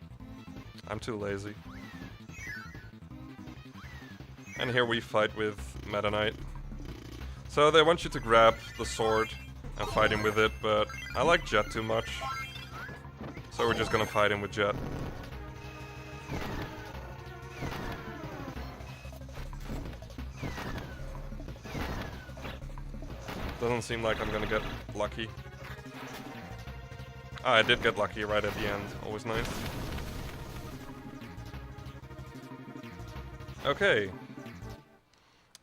I'm too lazy. And here we fight with Meta Knight. So they want you to grab the sword and fight him with it, but I like Jet too much. So we're just gonna fight him with Jet. Doesn't seem like I'm gonna get lucky. Ah, I did get lucky right at the end. Always nice. Okay.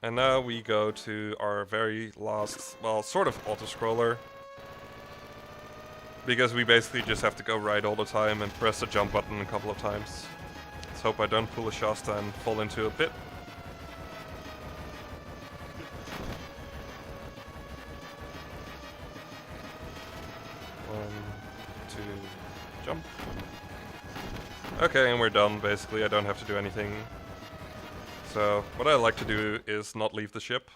And now we go to our very last, well, sort of auto-scroller. Because we basically just have to go right all the time and press the jump button a couple of times. Let's hope I don't pull a Shasta and fall into a pit. Jump. Okay, and we're done, basically. I don't have to do anything. So, what I like to do is not leave the ship.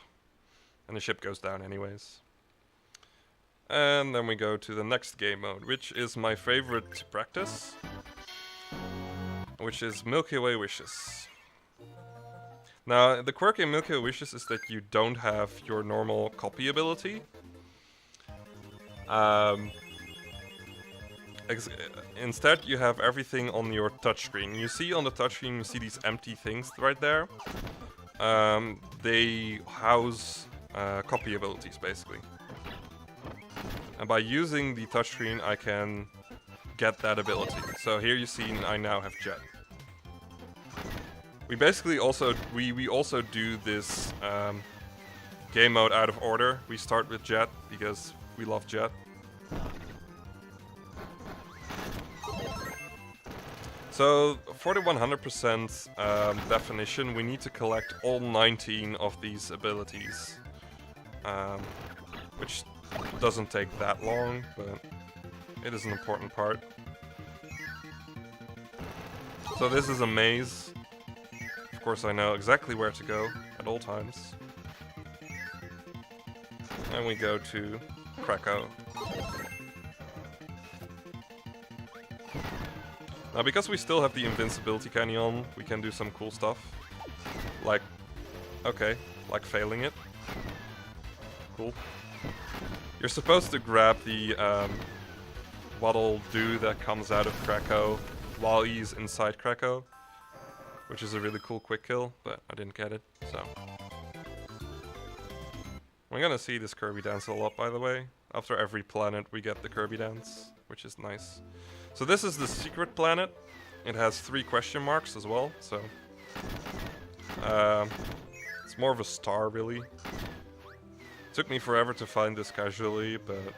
And the ship goes down anyways. And then we go to the next game mode, which is my favorite practice. Which is Milky Way Wishes. Now, the quirk in Milky Way Wishes is that you don't have your normal copy ability. Instead, you have everything on your touchscreen. You see on the touchscreen, you see these empty things right there. They house copy abilities, basically. And by using the touchscreen, I can get that ability. So here you see I now have Jet. We basically also we also do this game mode out of order. We start with Jet because we love Jet. So, for the 100% definition, we need to collect all 19 of these abilities. Which doesn't take that long, but it is an important part. So this is a maze. Of course I know exactly where to go at all times. And we go to Krakow. Now, because we still have the invincibility canyon, we can do some cool stuff. Like, okay, like failing it. Cool. You're supposed to grab the waddle do that comes out of Krakow while he's inside Krakow, which is a really cool quick kill, but I didn't get it, so. We're gonna see this Kirby dance a lot, by the way. After every planet we get the Kirby dance, which is nice. So this is the secret planet. It has 3 question marks as well, so it's more of a star, really. Took me forever to find this casually, but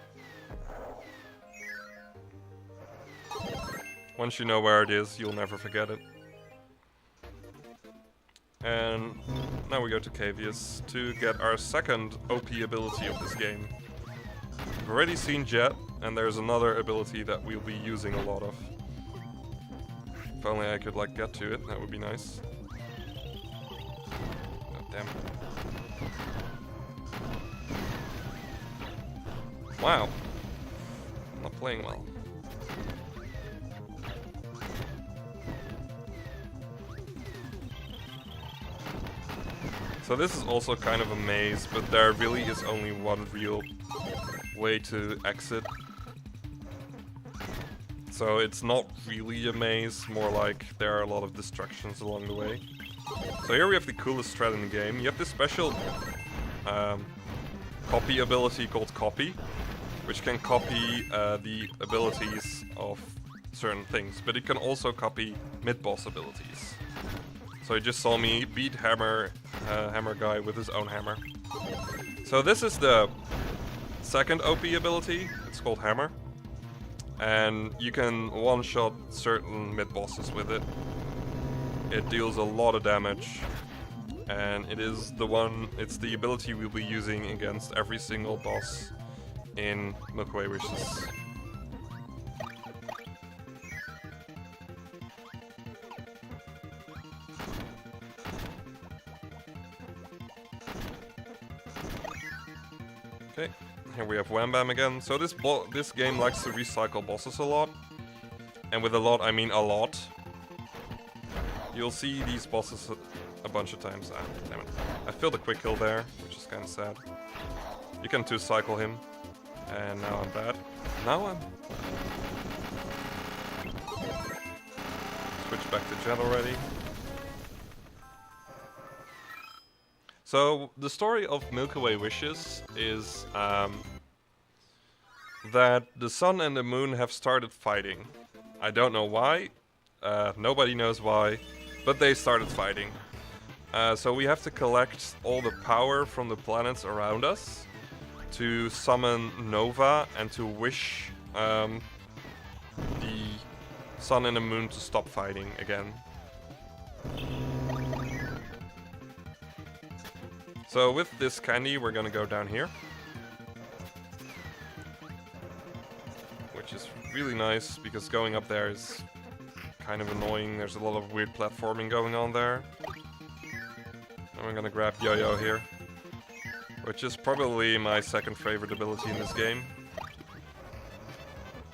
once you know where it is, you'll never forget it. And now we go to Cavius to get our second OP ability of this game. We've already seen Jet, and there's another ability that we'll be using a lot of. If only I could, like, get to it, that would be nice. Oh, damn. Wow. I'm not playing well. So this is also kind of a maze, but there really is only one real way to exit. So it's not really a maze, more like there are a lot of distractions along the way. So here we have the coolest strat in the game. You have this special copy ability called Copy, which can copy the abilities of certain things, but it can also copy mid-boss abilities. So you just saw me beat Hammer guy with his own hammer. So this is the second OP ability. It's called Hammer. And you can one-shot certain mid-bosses with it. It deals a lot of damage. And it is it's the ability we'll be using against every single boss in Milky Way Wishes. Okay, here we have Wham Bam again. So this game likes to recycle bosses a lot. And with a lot, I mean a lot. You'll see these bosses a bunch of times. Ah, damn it. I failed a quick kill there, which is kind of sad. You can two-cycle him. And now I'm bad. Now I'm... Switch back to Jet already. So, the story of Milky Way Wishes is that the sun and the moon have started fighting. I don't know why, nobody knows why, but they started fighting. So we have to collect all the power from the planets around us to summon Nova and to wish the sun and the moon to stop fighting again. So with this candy, we're gonna go down here. Which is really nice, because going up there is kind of annoying. There's a lot of weird platforming going on there. And we're gonna grab Yo-Yo here. Which is probably my second favorite ability in this game.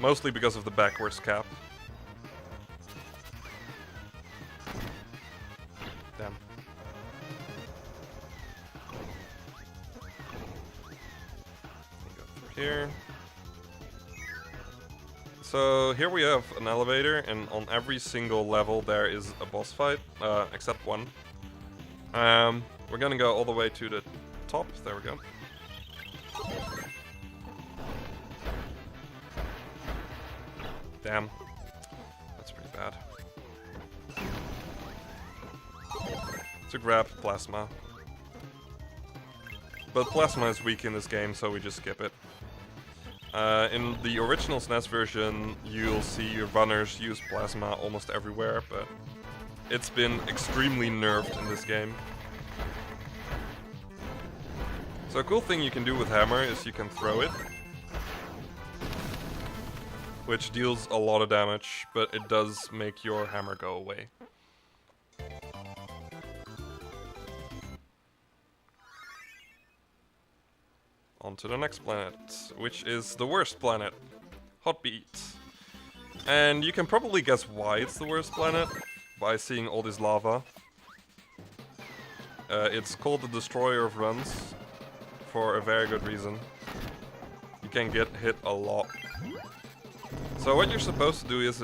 Mostly because of the backwards cap. Damn. Go through here. So here we have an elevator, and on every single level there is a boss fight, except one. We're gonna go all the way to the top. There we go. Damn. That's pretty bad. To grab Plasma. But Plasma is weak in this game, so we just skip it. In the original SNES version, you'll see runners use Plasma almost everywhere, but it's been extremely nerfed in this game. So a cool thing you can do with Hammer is you can throw it, which deals a lot of damage, but it does make your hammer go away. On to the next planet, which is the worst planet, Hotbeat. And you can probably guess why it's the worst planet by seeing all this lava. It's called the Destroyer of Runs for a very good reason. You can get hit a lot. So what you're supposed to do is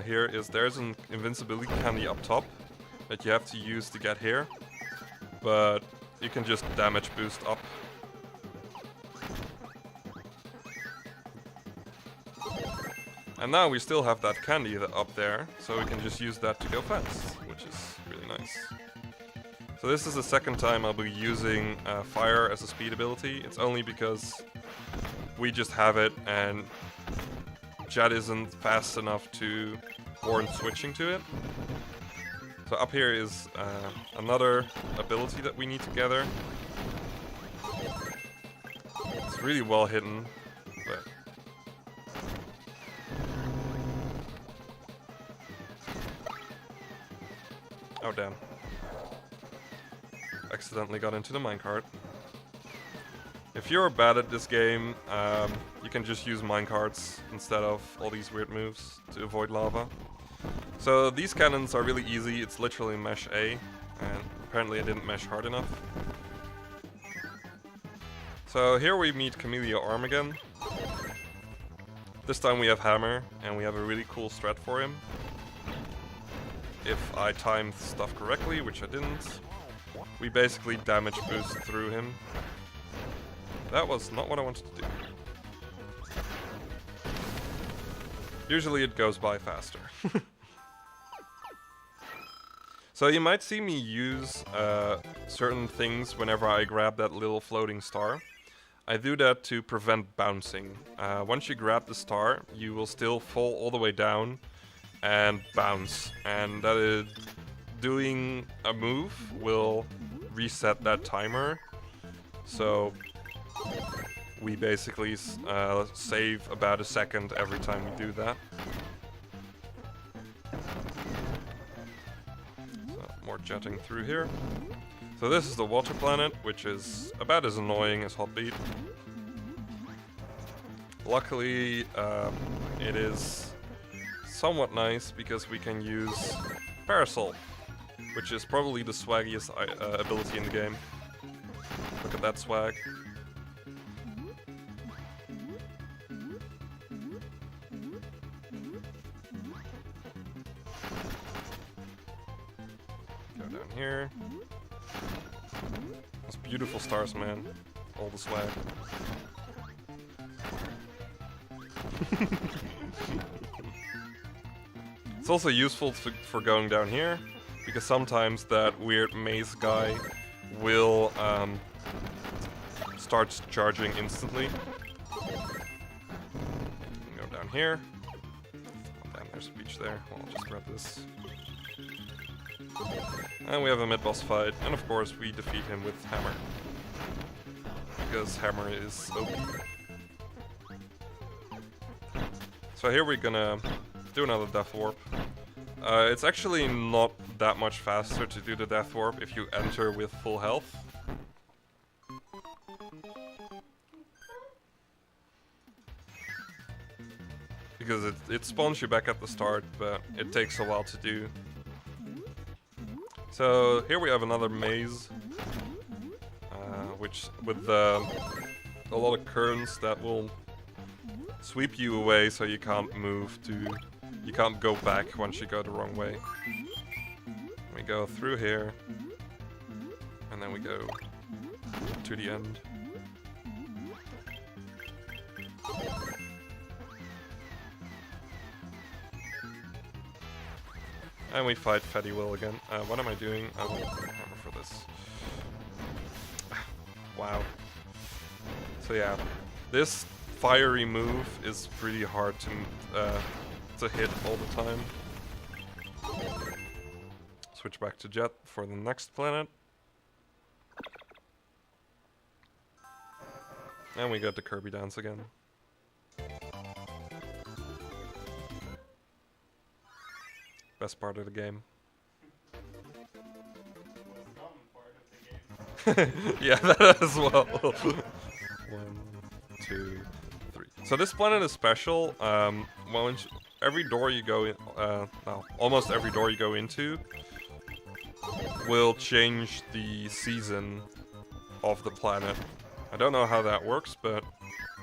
here is there's an invincibility candy up top that you have to use to get here, but you can just damage boost up. And now we still have that candy up there, so we can just use that to go fast, which is really nice. So this is the second time I'll be using fire as a speed ability. It's only because we just have it and Jet isn't fast enough to warrant switching to it. So up here is another ability that we need to gather. It's really well hidden, but oh damn. Accidentally got into the minecart. If you're bad at this game, you can just use minecarts instead of all these weird moves to avoid lava. So these cannons are really easy, it's literally mesh A, and apparently I didn't mesh hard enough. So here we meet Camellia Arm again. This time we have Hammer, and we have a really cool strat for him. If I timed stuff correctly, which I didn't, we basically damage boost through him. That was not what I wanted to do. Usually it goes by faster. So you might see me use certain things whenever I grab that little floating star. I do that to prevent bouncing. Once you grab the star, you will still fall all the way down and bounce. And that is doing a move will reset that timer. So we basically save about a second every time we do that. So more jetting through here. So this is the water planet, which is about as annoying as Hotbeat. Luckily, it is somewhat nice because we can use Parasol, which is probably the swaggiest ability in the game. Look at that swag. Go down here. Those beautiful stars, man. All the swag. It's also useful for going down here, because sometimes that weird maze guy will start charging instantly. Go down here. Oh, damn, there's a beach there. Well, I'll just grab this. And we have a mid-boss fight, and of course we defeat him with Hammer. Because Hammer is OP. So here we're gonna do another Death Warp. It's actually not that much faster to do the Death Warp if you enter with full health. Because it spawns you back at the start, but it takes a while to do. So here we have another maze, which with a lot of currents that will sweep you away, so you can't you can't go back once you go the wrong way. We go through here, and then we go to the end. And we fight Fatty Will again. What am I doing? I will hammer for this. Wow. So yeah, this fiery move is pretty hard to hit all the time. Switch back to Jet for the next planet. And we get the Kirby dance again. Best part of the game. Yeah, that as well. 1, 2, 3. So this planet is special. Every door you go in, almost every door you go into will change the season of the planet. I don't know how that works, but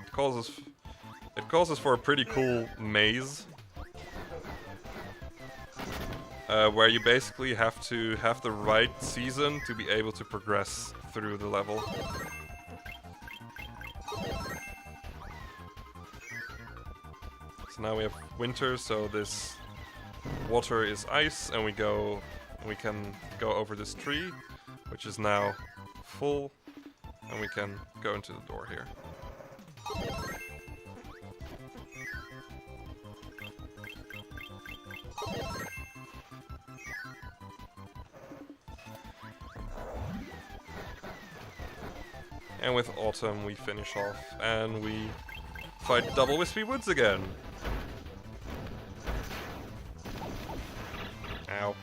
it causes for a pretty cool maze. Where you basically have to have the right season to be able to progress through the level. So now we have winter, so this water is ice, and we can go over this tree, which is now full, and we can go into the door here. And with autumn we finish off, and we fight Double Wispy Woods again. Ow.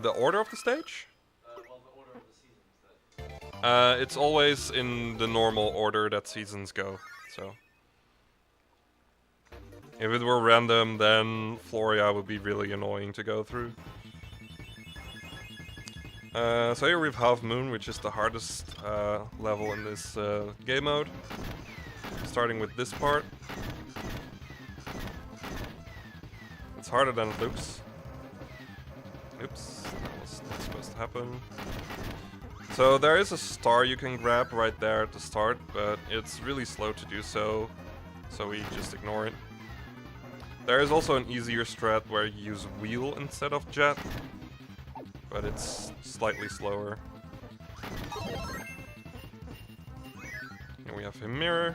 The order of the stage? Well, the order of the seasons. It's always in the normal order that seasons go, so. If it were random, then Floria would be really annoying to go through. So here we have Half Moon, which is the hardest level in this game mode. Starting with this part. It's harder than it looks. Oops, that was not supposed to happen. So there is a star you can grab right there at the start, but it's really slow to do so, so we just ignore it. There is also an easier strat where you use wheel instead of jet, but it's slightly slower. Here we have him mirror.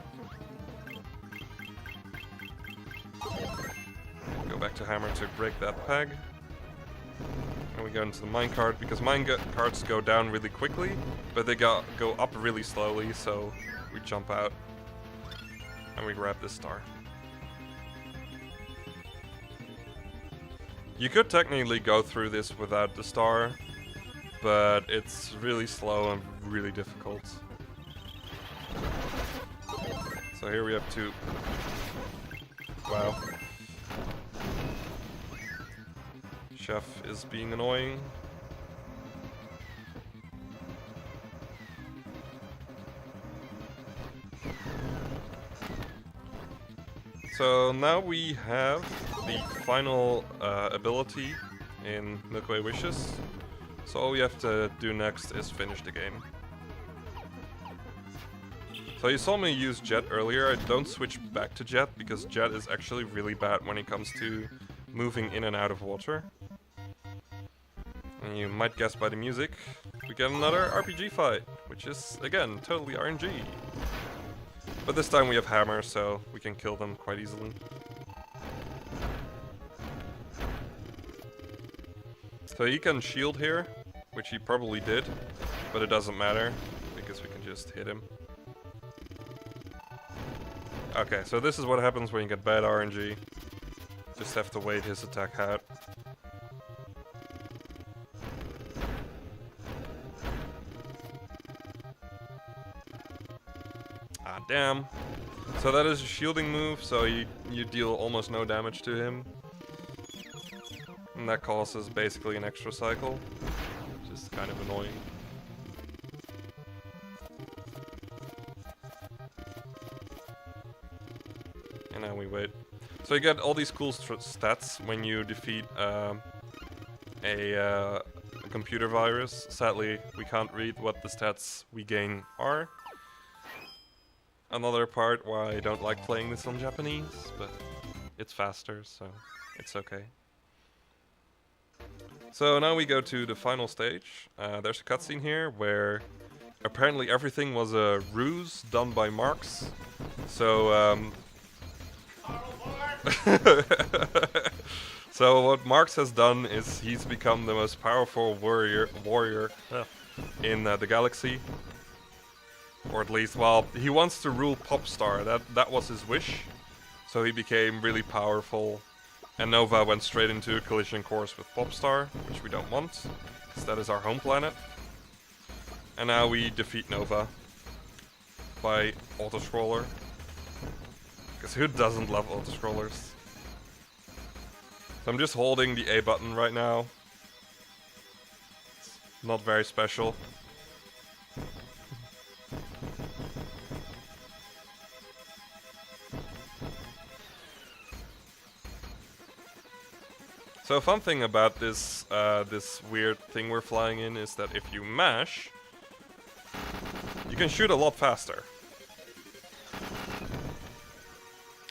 Go back to hammer to break that peg. And we go into the minecart, because minecarts go down really quickly, but they go up really slowly, so we jump out and we grab this star. You could technically go through this without the star, but it's really slow and really difficult. So here we have two. Wow. Chef is being annoying. So So now we have the final ability in Milky Way Wishes. So all we have to do next is finish the game. So you saw me use Jet earlier. I don't switch back to Jet because Jet is actually really bad when it comes to moving in and out of water. And you might guess by the music, we get another RPG fight, which is, again, totally RNG. But this time we have Hammer, so we can kill them quite easily. So he can shield here, which he probably did, but it doesn't matter, because we can just hit him. Okay, so this is what happens when you get bad RNG. Just have to wait his attack out. Ah, damn. So that is a shielding move, so you deal almost no damage to him. And that causes basically an extra cycle, which is kind of annoying. And now we wait. So you get all these cool stats when you defeat a computer virus. Sadly, we can't read what the stats we gain are. Another part why I don't like playing this on Japanese, but it's faster, so it's okay. So now we go to the final stage. There's a cutscene here where apparently everything was a ruse done by Marx. So so what Marx has done is he's become the most powerful warrior in the galaxy. Or at least, well, he wants to rule Popstar. That was his wish. So he became really powerful. And Nova went straight into a collision course with Popstar, which we don't want, because that is our home planet. And now we defeat Nova by auto-scroller. Because who doesn't love auto-scrollers? So I'm just holding the A button right now. It's not very special. So a fun thing about this this weird thing we're flying in is that if you mash, you can shoot a lot faster.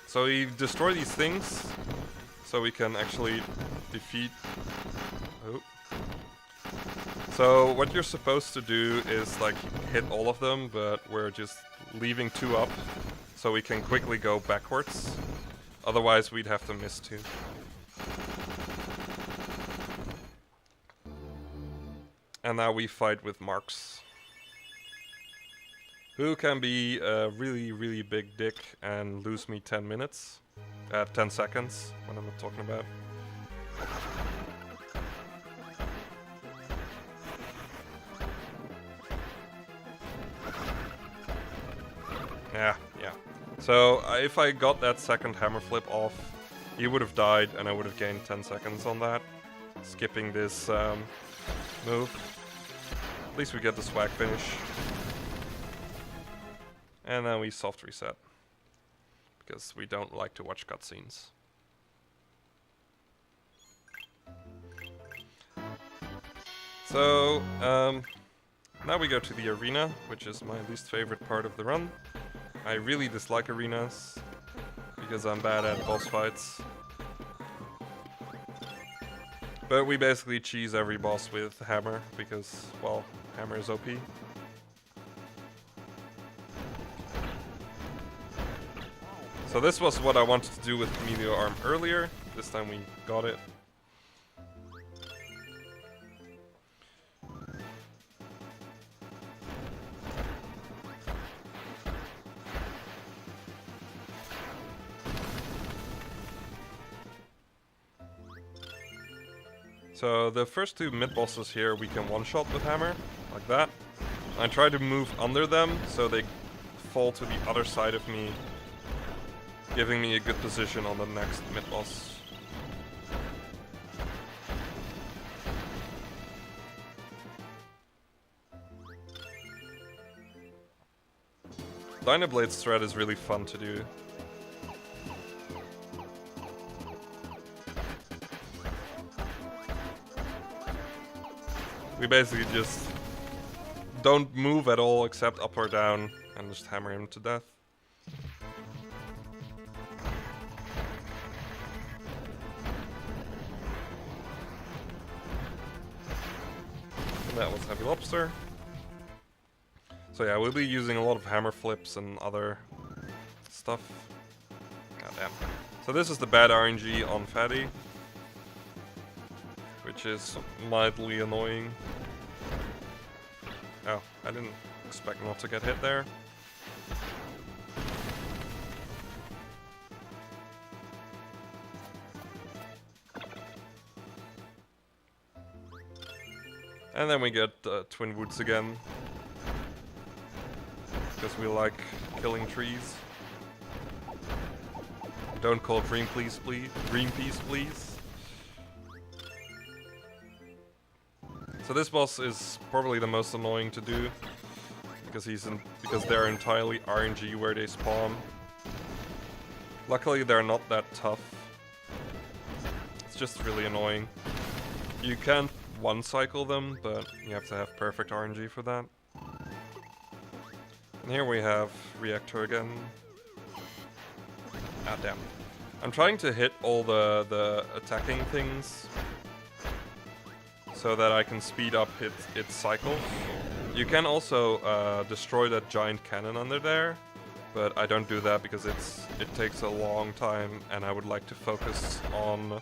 So we destroy these things, so we can actually defeat... Oh. So what you're supposed to do is like hit all of them, but we're just leaving 2 up, so we can quickly go backwards. Otherwise we'd have to miss 2. And now we fight with Marx, who can be a really, really big dick and lose me 10 minutes. 10 seconds, what I'm talking about. Yeah. So if I got that second hammer flip off, he would have died and I would have gained 10 seconds on that. Skipping this move. At least we get the swag finish. And then we soft reset. Because we don't like to watch cutscenes. So, now we go to the arena, which is my least favorite part of the run. I really dislike arenas, because I'm bad at boss fights. But we basically cheese every boss with Hammer, because, well, Hammer is OP. So this was what I wanted to do with Meteor Arm earlier. This time we got it. So the first 2 mid-bosses here we can one-shot with Hammer, like that. I try to move under them so they fall to the other side of me, giving me a good position on the next mid-boss. Dynablade's thread is really fun to do. We basically just don't move at all except up or down and just hammer him to death. And that was Heavy Lobster. So yeah, we'll be using a lot of hammer flips and other stuff. God damn. So this is the bad RNG on Fatty, which is mildly annoying. Oh, I didn't expect not to get hit there. And then we get Twin Woods again, because we like killing trees. Don't call Greenpeace, please. So this boss is probably the most annoying to do, because they're entirely RNG where they spawn. Luckily, they're not that tough. It's just really annoying. You can't one-cycle them, but you have to have perfect RNG for that. And here we have Reactor again. Ah, damn. I'm trying to hit all the attacking things so that I can speed up its cycle. You can also destroy that giant cannon under there, but I don't do that because it takes a long time, and I would like to focus on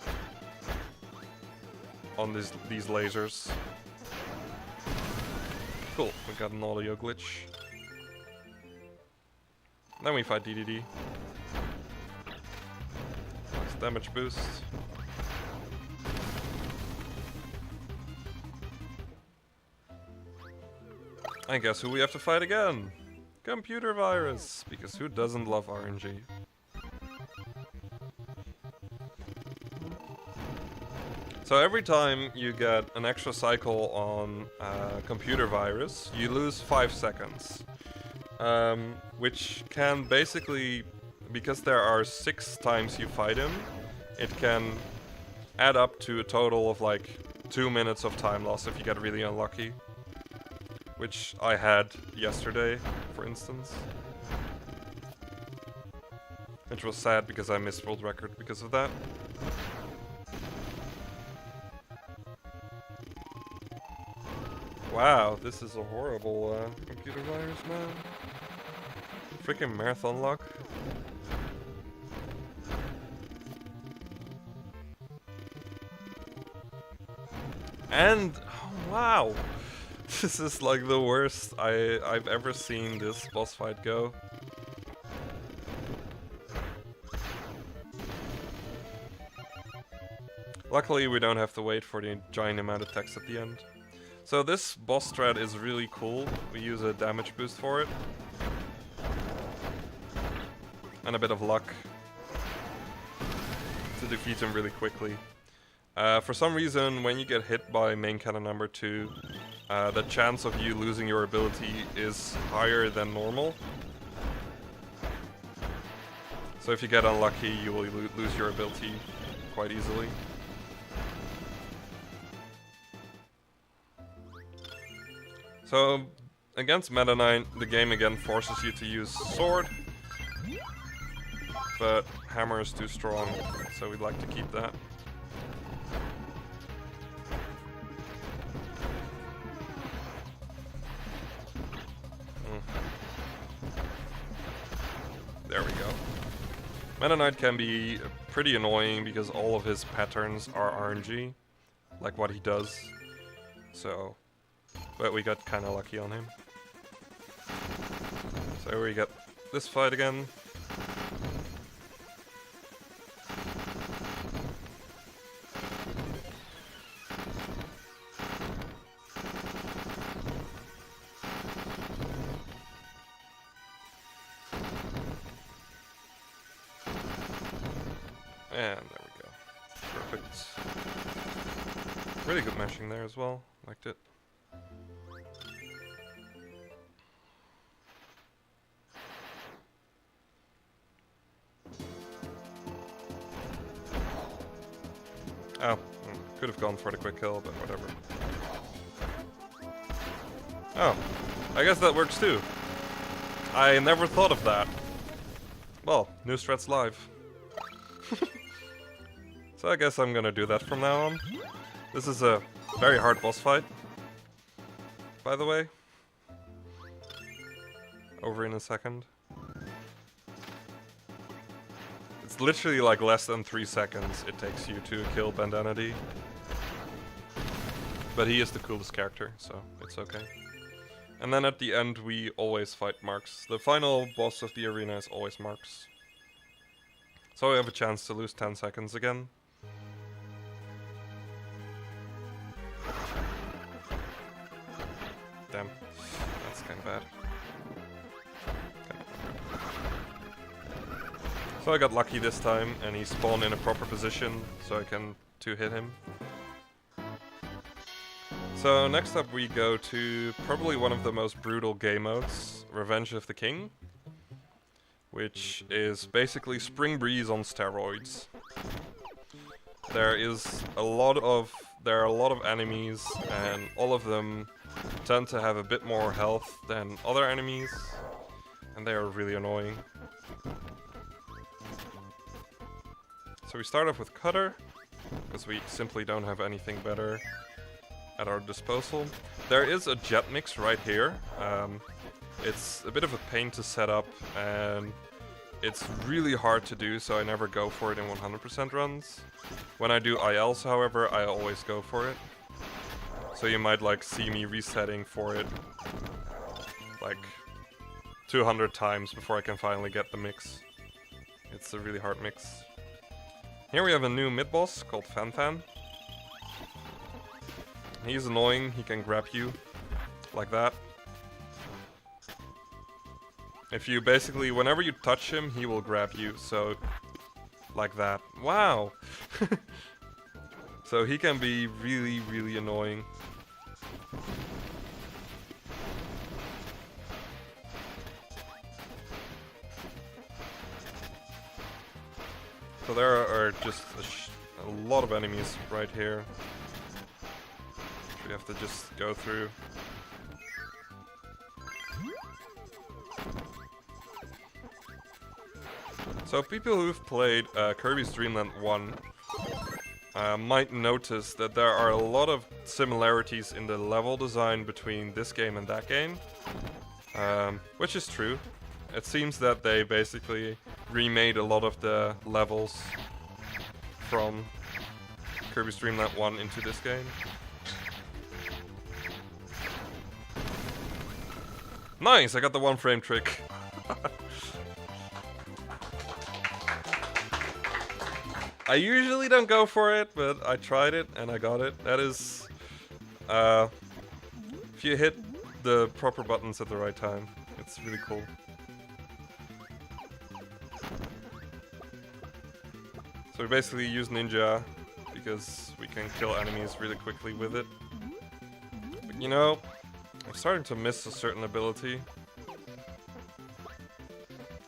these lasers. Cool, we got an audio glitch. Then we fight DDD. Nice damage boost. And guess who we have to fight again? Computer Virus, because who doesn't love RNG? So every time you get an extra cycle on Computer Virus, you lose 5 seconds. Which can basically, because there are 6 times you fight him, it can add up to a total of like 2 minutes of time loss if you get really unlucky. Which I had yesterday, for instance. Which was sad because I missed world record because of that. Wow, this is a horrible computer virus, man. Freaking marathon luck. And, oh, wow. This is like the worst I've ever seen this boss fight go. Luckily, we don't have to wait for the giant amount of text at the end. So this boss strat is really cool. We use a damage boost for it. And a bit of luck to defeat him really quickly. For some reason, when you get hit by main cannon number 2, the chance of you losing your ability is higher than normal. So if you get unlucky, you will lose your ability quite easily. So against Meta Knight, the game again forces you to use sword, but hammer is too strong, so we'd like to keep that. There we go. Meta Knight can be pretty annoying because all of his patterns are RNG, like what he does. So, but we got kind of lucky on him. So we got this fight again. And there we go. Perfect. Really good mashing there as well. Liked it. Oh, could have gone for the quick kill, but whatever. Oh, I guess that works too. I never thought of that. Well, new strats live. So I guess I'm gonna do that from now on. This is a very hard boss fight, by the way. Over in a second. It's literally like less than 3 seconds it takes you to kill Bandanity. But he is the coolest character, so it's okay. And then at the end we always fight Marks. The final boss of the arena is always Marks. So we have a chance to lose 10 seconds again. Damn, that's kinda bad. So I got lucky this time, and he spawned in a proper position, so I can 2-hit him. So next up we go to probably one of the most brutal game modes, Revenge of the King, which is basically Spring Breeze on steroids. There are a lot of enemies, and all of them tend to have a bit more health than other enemies, and they are really annoying. So we start off with Cutter, because we simply don't have anything better at our disposal. There is a jet mix right here. It's a bit of a pain to set up, and it's really hard to do, so I never go for it in 100% runs. When I do ILs, however, I always go for it. So you might like see me resetting for it like 200 times before I can finally get the mix. It's a really hard mix. Here we have a new mid-boss called Fan. He's annoying, he can grab you like that. If you basically, whenever you touch him, he will grab you, so like that. Wow! So he can be really, really annoying. So there are just a lot of enemies right here. We have to just go through. So people who've played Kirby's Dream Land 1 might notice that there are a lot of similarities in the level design between this game and that game, which is true. It seems that they basically remade a lot of the levels from Kirby's Dream Land 1 into this game. Nice! I got the 1-frame trick. I usually don't go for it, but I tried it and I got it. That is... if you hit the proper buttons at the right time, it's really cool. So we basically use Ninja because we can kill enemies really quickly with it. But you know, I'm starting to miss a certain ability.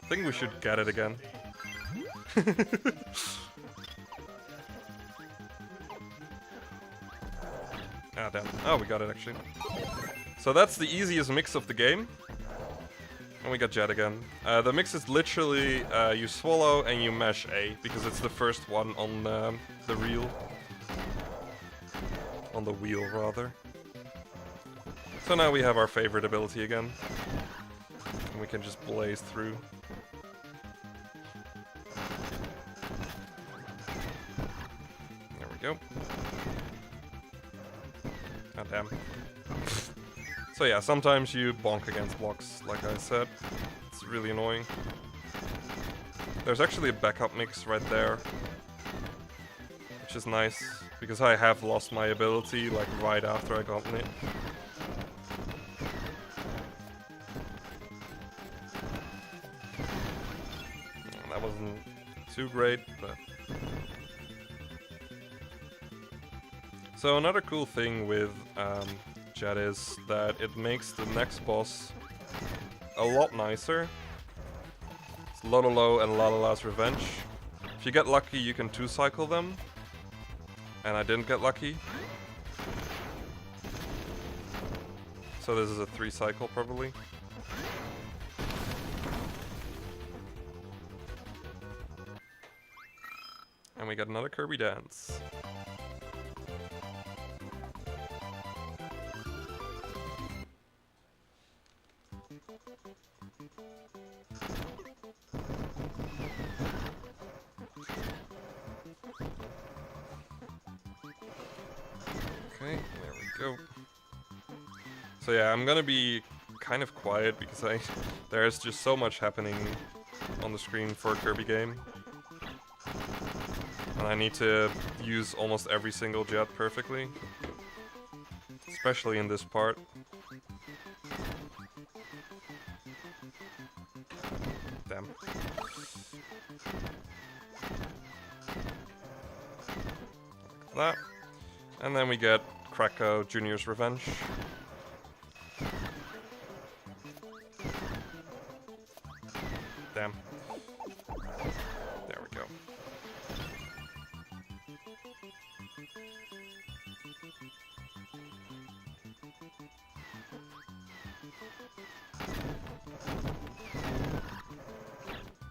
I think we should get it again. Ah, damn. Oh, we got it actually. So that's the easiest mix of the game. And we got Jet again. The mix is literally you swallow and you mash A, because it's the first one on the reel. On the wheel, rather. So now we have our favorite ability again. And we can just blaze through. There we go. God damn. So yeah, sometimes you bonk against blocks, like I said. It's really annoying. There's actually a backup mix right there, which is nice, because I have lost my ability, like, right after I got it. That wasn't too great, but... So another cool thing with Jet is that it makes the next boss a lot nicer. It's Lololo and Lalala's Revenge. If you get lucky, you can 2-cycle them. And I didn't get lucky. So this is a 3 cycle probably. And we got another Kirby dance. Okay, there we go. So yeah, I'm gonna be kind of quiet because there's just so much happening on the screen for a Kirby game. And I need to use almost every single jet perfectly. Especially in this part. Damn. That. And then we get Krakow Junior's Revenge. Damn. There we go.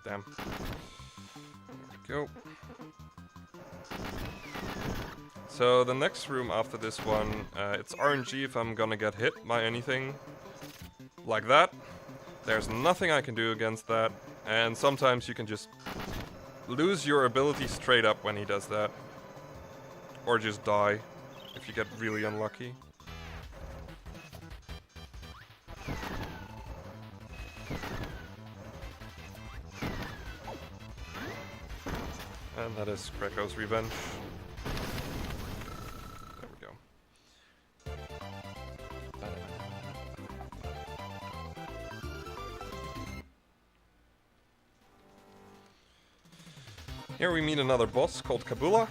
Damn. There we go. So the next room after this one, it's RNG if I'm gonna get hit by anything like that. There's nothing I can do against that, and sometimes you can just lose your ability straight up when he does that. Or just die if you get really unlucky. And that is Krakow's Revenge. There we go. Here we meet another boss called Kabula.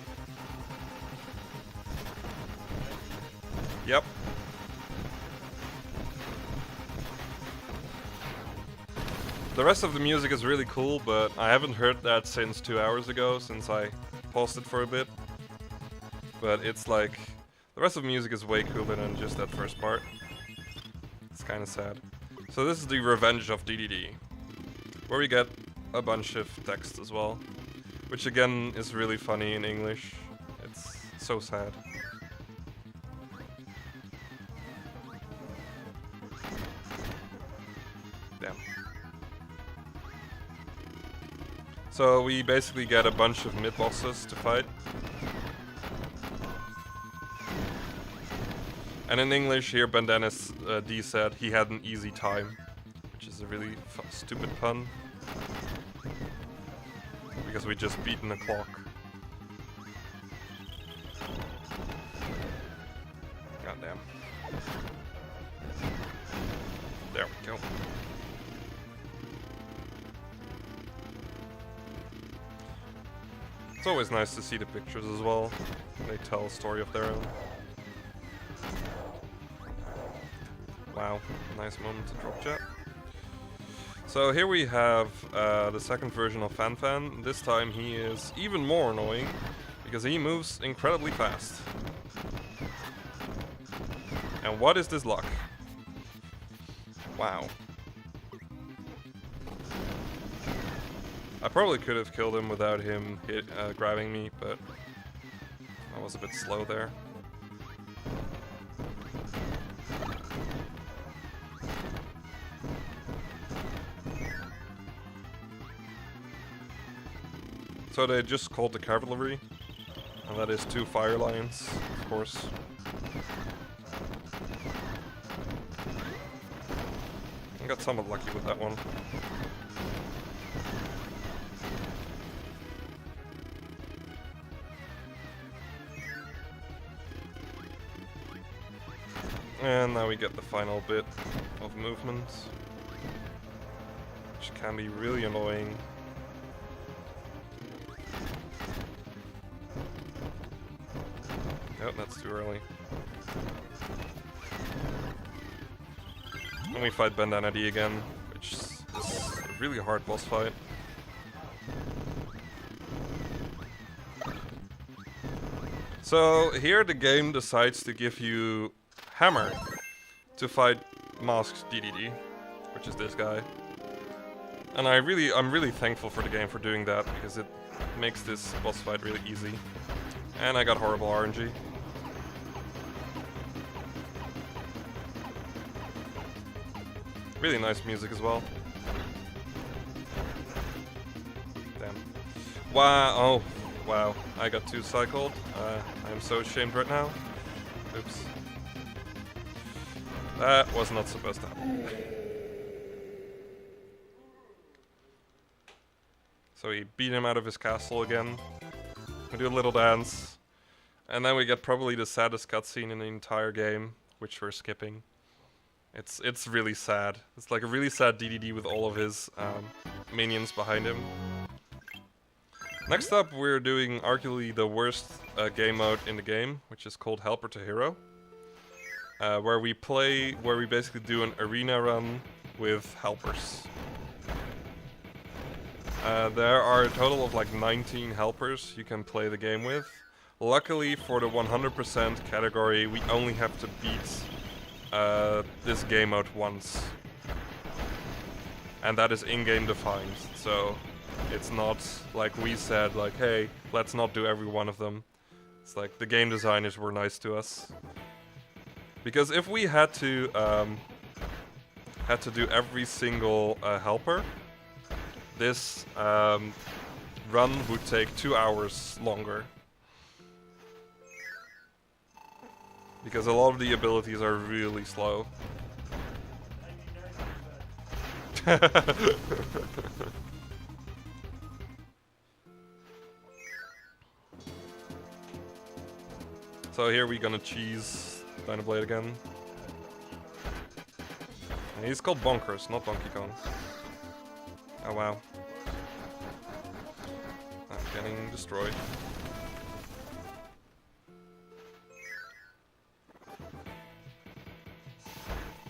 Yep. The rest of the music is really cool, but I haven't heard that since 2 hours ago, since I paused it for a bit. But it's like, the rest of the music is way cooler than just that first part. It's kind of sad. So this is the Revenge of DDD, where we get a bunch of text as well, which again is really funny in English. It's so sad. Damn. So we basically get a bunch of mid-bosses to fight. And in English here, Bandanas D said he had an easy time, which is a really stupid pun. Because we just beaten the clock. Goddamn. There we go. It's always nice to see the pictures as well. They tell a story of their own. Wow, nice moment to drop jet. So here we have the second version of Fan. This time he is even more annoying because he moves incredibly fast. And what is this luck? Wow. I probably could have killed him without him grabbing me, but I was a bit slow there. So they just called the cavalry, and that is 2 fire lions, of course. I got somewhat lucky with that one. And now we get the final bit of movement, which can be really annoying. Oh, that's too early. And we fight Bandana D again, which is a really hard boss fight. So here the game decides to give you Hammer to fight masked DDD, which is this guy. And I'm really thankful for the game for doing that, because it makes this boss fight really easy. And I got horrible RNG. Really nice music as well. Damn. Wow, oh, wow. I got 2 cycled. I'm so ashamed right now. Oops. That was not supposed to happen. So we beat him out of his castle again. We do a little dance. And then we get probably the saddest cutscene in the entire game, which we're skipping. It's really sad. It's like a really sad DDD with all of his minions behind him. Next up, we're doing arguably the worst game mode in the game, which is called Helper to Hero, where we basically do an arena run with helpers. There are a total of like 19 helpers you can play the game with. Luckily for the 100% category, we only have to beat this game mode once. And that is in-game defined, so it's not like we said, like, hey, let's not do every one of them. It's like the game designers were nice to us. Because if we had to do every single helper, this run would take 2 hours longer. Because a lot of the abilities are really slow. So here we're gonna cheese Dynablade again. And he's called Bonkers, not Donkey Kong. Oh wow. I'm getting destroyed.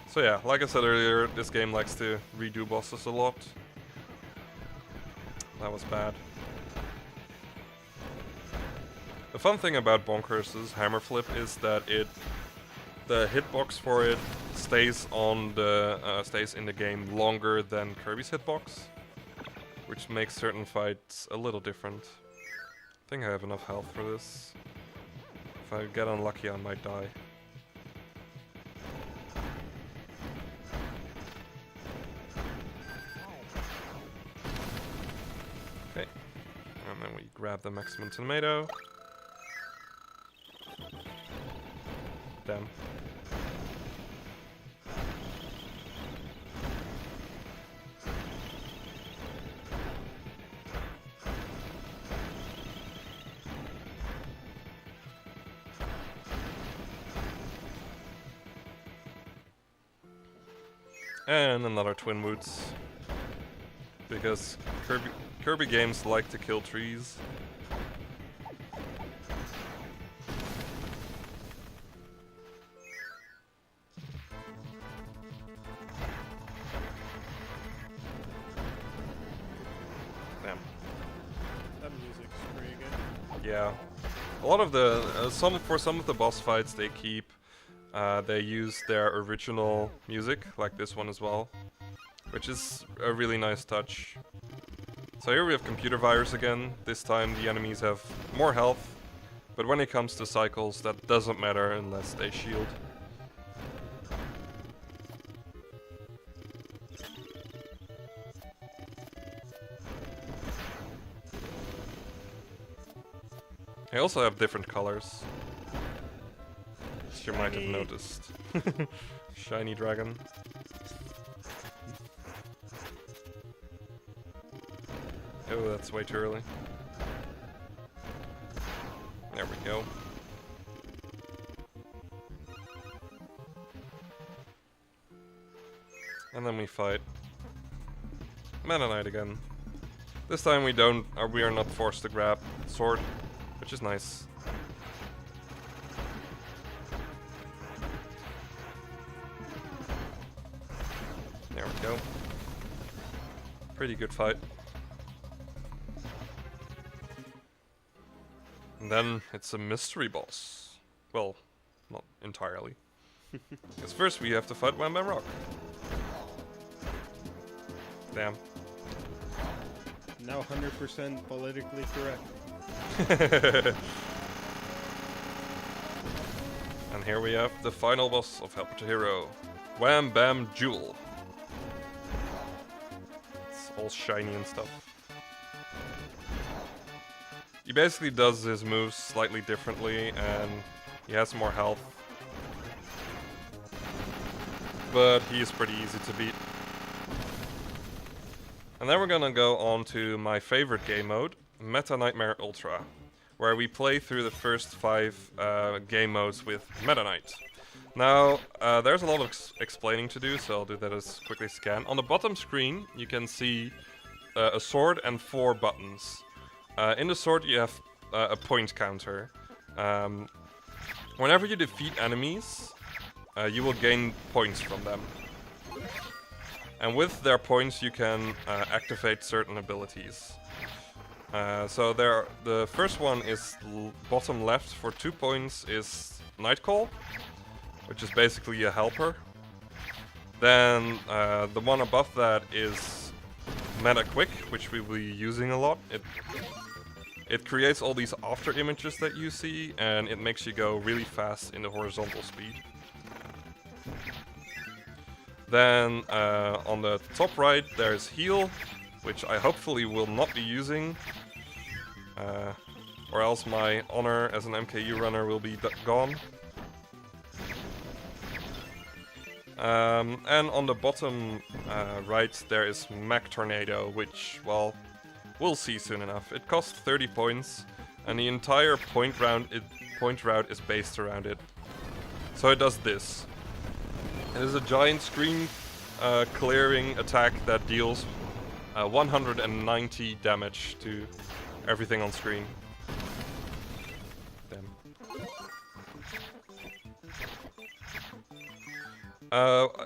So yeah, like I said earlier, this game likes to redo bosses a lot. That was bad. The fun thing about Bonkers' hammer flip is that the hitbox for it stays in the game longer than Kirby's hitbox, which makes certain fights a little different. I think I have enough health for this. If I get unlucky, I might die. Okay, and then we grab the maximum tomato. Damn. And another twin woods. Because Kirby games like to kill trees. Damn. That music's pretty good. Yeah. A lot of the for some of the boss fights they keep they use their original music, like this one as well, which is a really nice touch. So here we have computer virus again. This time the enemies have more health, but when it comes to cycles, that doesn't matter unless they shield. They also have different colors. You might have noticed. Shiny dragon. Oh, that's way too early. There we go. And then we fight Meta Knight again. This time we are not forced to grab sword, which is nice. There we go. Pretty good fight. And then it's a mystery boss. Well, not entirely. Because first we have to fight Wham Bam Rock. Damn. Now 100% politically correct. And here we have the final boss of Helper to Hero. Wham Bam Jewel. It's all shiny and stuff. He basically does his moves slightly differently and he has more health. But he is pretty easy to beat. And then we're gonna go on to my favorite game mode, Meta Nightmare Ultra, where we play through the first 5 game modes with Meta Knight. Now, there's a lot of explaining to do, so I'll do that as quickly as I can. On the bottom screen, you can see a sword and 4 buttons. In the sword, you have a point counter. Whenever you defeat enemies, you will gain points from them. And with their points, you can activate certain abilities. So the first one is bottom left for 2 points is Nightcall, which is basically a helper. Then the one above that is Meta Quick, which we will be using a lot. It creates all these after images that you see, and it makes you go really fast in the horizontal speed. Then on the top right there's Heal, which I hopefully will not be using, or else my honor as an MKU runner will be gone. And on the bottom right there is Mech Tornado, which, well, we'll see soon enough. It costs 30 points, and the entire point route is based around it. So it does this. It is a giant screen clearing attack that deals 190 damage to everything on screen. Damn.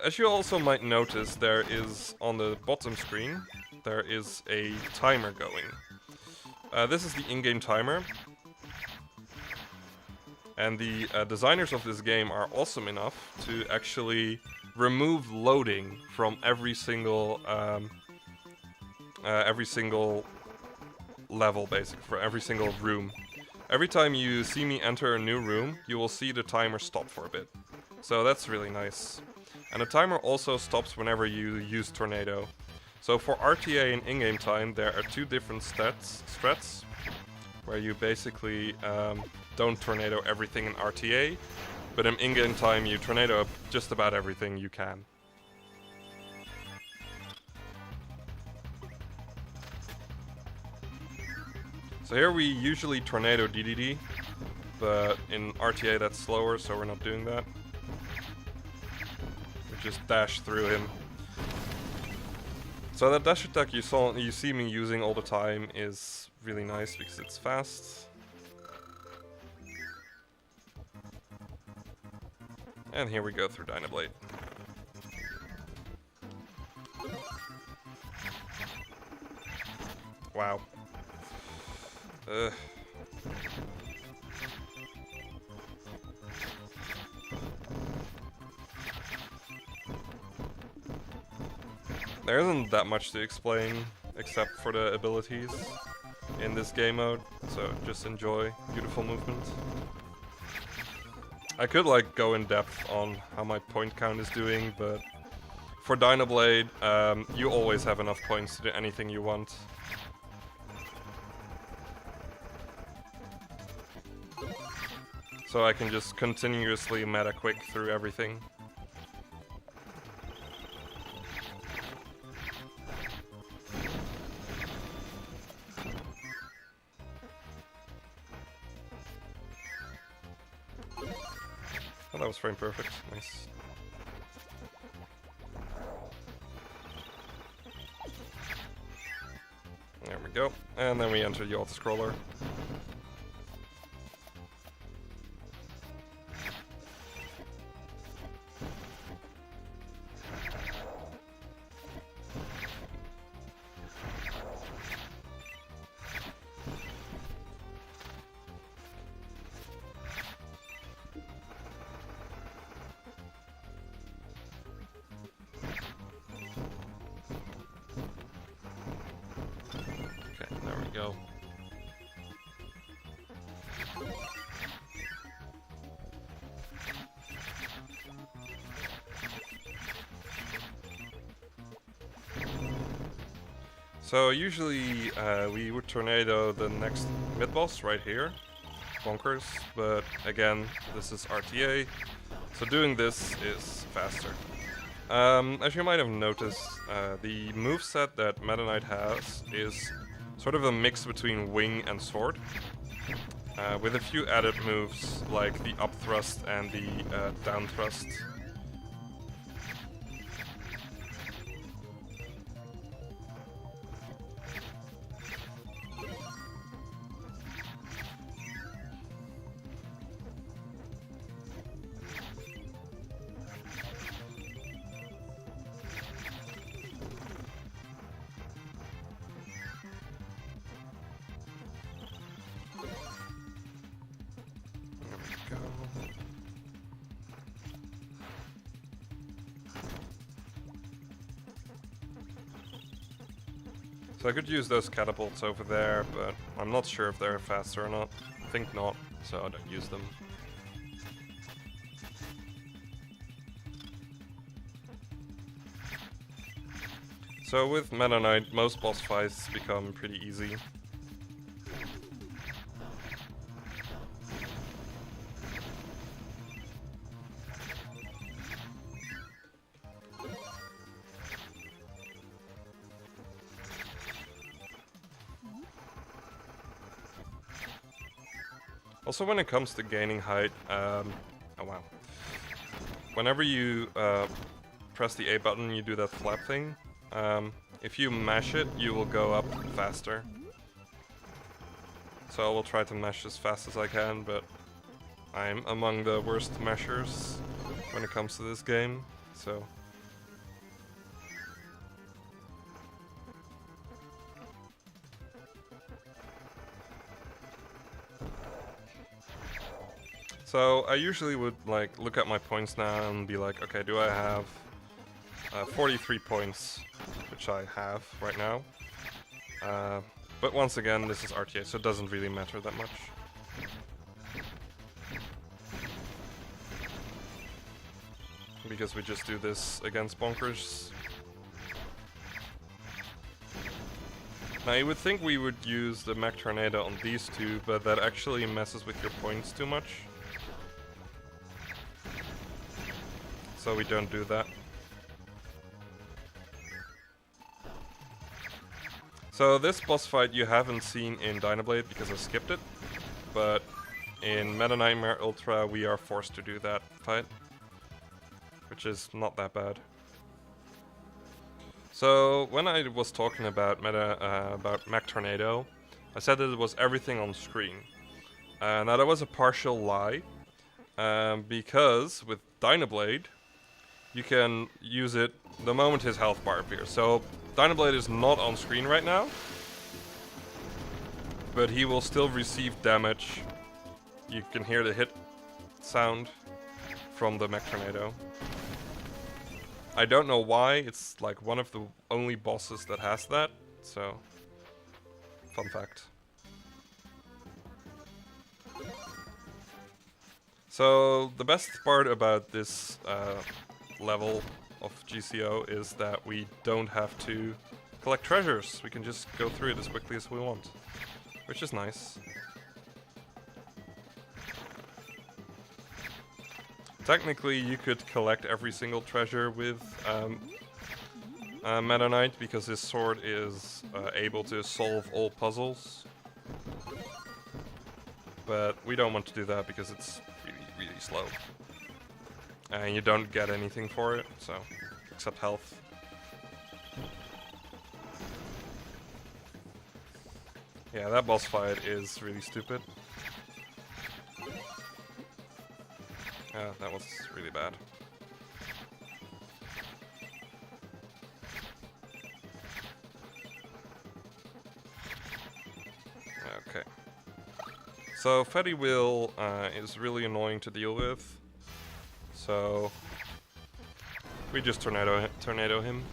As you also might notice, there is on the bottom screen, there is a timer going. This is the in-game timer. And the designers of this game are awesome enough to actually remove loading from every single level, basically, for every single room. Every time you see me enter a new room, you will see the timer stop for a bit. So that's really nice. And the timer also stops whenever you use Tornado. So for RTA and in-game time, there are 2 different strats, where you basically don't Tornado everything in RTA, but in in-game time you Tornado just about everything you can. So here we usually Tornado DDD, but in RTA that's slower, so we're not doing that. We just dash through him. So that dash attack you see me using all the time is really nice because it's fast. And here we go through Dynablade. Wow. There isn't that much to explain except for the abilities in this game mode, so just enjoy beautiful movement. I could like go in depth on how my point count is doing, but for Dynablade, you always have enough points to do anything you want. So I can just continuously meta quick through everything. Oh, that was frame perfect. Nice. There we go. And then we enter the auto-scroller. So usually we would tornado the next mid-boss right here, Bonkers, but again, this is RTA, so doing this is faster. As you might have noticed, the moveset that Meta Knight has is sort of a mix between wing and sword, with a few added moves like the up thrust and the down thrust. Go. So I could use those catapults over there, but I'm not sure if they're faster or not. I think not, so I don't use them. So with Meta Knight, most boss fights become pretty easy. Also, when it comes to gaining height, oh wow. Whenever you press the A button, you do that flap thing. If you mash it, you will go up faster. So I will try to mash as fast as I can, but I'm among the worst mashers when it comes to this game, so... So I usually would like look at my points now and be like, okay, do I have 43 points, which I have right now. But once again, this is RTA, so it doesn't really matter that much. Because we just do this against Bonkers. Now you would think we would use the Mech Tornado on these two, but that actually messes with your points too much. So we don't do that. So this boss fight you haven't seen in Dynablade because I skipped it, but in Meta Nightmare Ultra we are forced to do that fight, which is not that bad. So when I was talking about Mech Tornado, I said that it was everything on screen. Now that was a partial lie, because with Dynablade you can use it the moment his health bar appears. So Dynablade is not on screen right now, but he will still receive damage. You can hear the hit sound from the Mech Tornado. I don't know why, it's like one of the only bosses that has that, so fun fact. So the best part about this level of GCO is that we don't have to collect treasures. We can just go through it as quickly as we want, which is nice. Technically, you could collect every single treasure with Meta Knight because his sword is able to solve all puzzles. But we don't want to do that because it's really, really slow. And you don't get anything for it, so, except health. Yeah, that boss fight is really stupid. That was really bad. Okay. So Fetty Wheel is really annoying to deal with. So we just tornado him.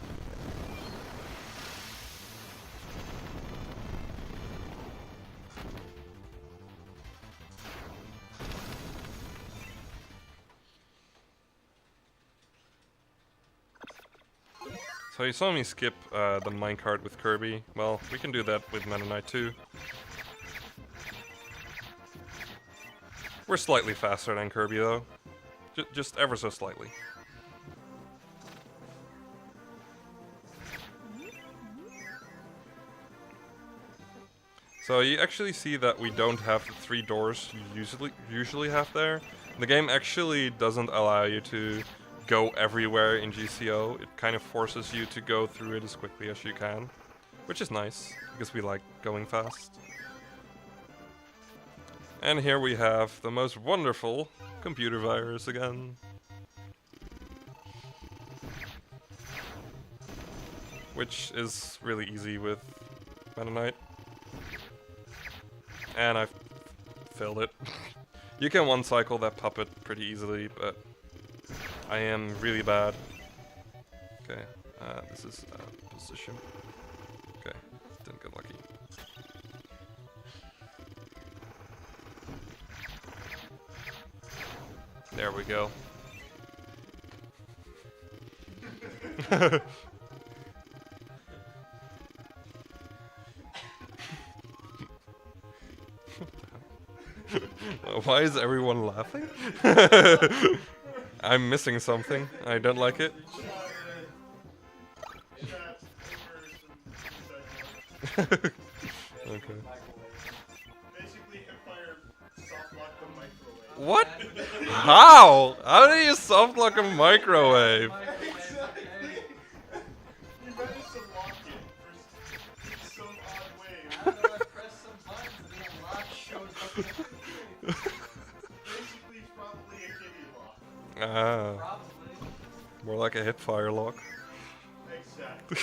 So you saw me skip the minecart with Kirby. Well, we can do that with Meta Knight too. We're slightly faster than Kirby though. Just ever so slightly. So you actually see that we don't have the 3 doors you usually have there. The game actually doesn't allow you to go everywhere in GCO. It kind of forces you to go through it as quickly as you can, which is nice because we like going fast. And here we have the most wonderful computer virus again. Which is really easy with Meta Knight. And I failed it. You can one-cycle that puppet pretty easily, but I am really bad. Okay, this is position. Okay, didn't get lucky. There we go. Why is everyone laughing? I'm missing something. I don't like it. Okay. What? How? How do you soft lock a microwave? Ah, more like a hipfire lock. Exactly.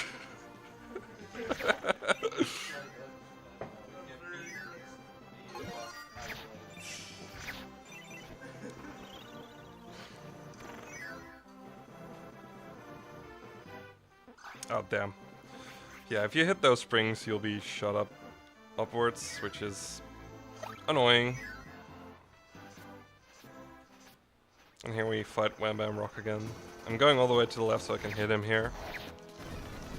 Oh damn. Yeah, if you hit those springs, you'll be shot upwards, which is annoying. And here we fight Wham Bam Rock again. I'm going all the way to the left so I can hit him here.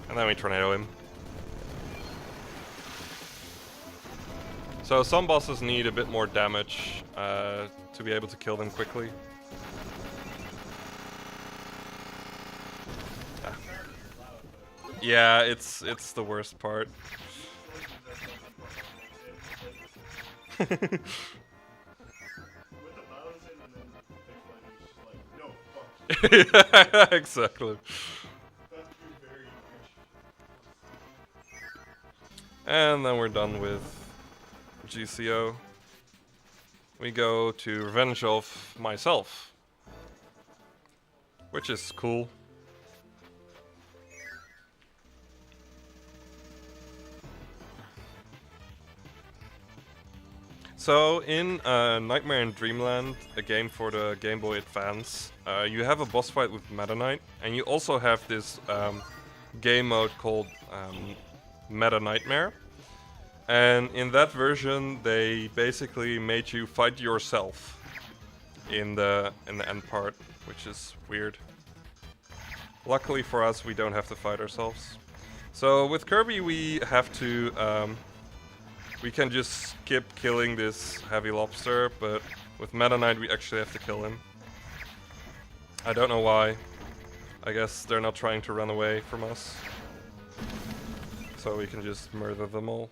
And then we tornado him. So some bosses need a bit more damage to be able to kill them quickly. Ah. Yeah, it's the worst part. Yeah, exactly. And then we're done with GCO. We go to Revenge of Myself, which is cool. So in Nightmare in Dreamland, a game for the Game Boy Advance, you have a boss fight with Meta Knight, and you also have this game mode called Meta Nightmare. And in that version, they basically made you fight yourself in the end part, which is weird. Luckily for us, we don't have to fight ourselves. So with Kirby, we have to. We can just skip killing this heavy lobster, but with Meta Knight we actually have to kill him. I don't know why. I guess they're not trying to run away from us. So we can just murder them all.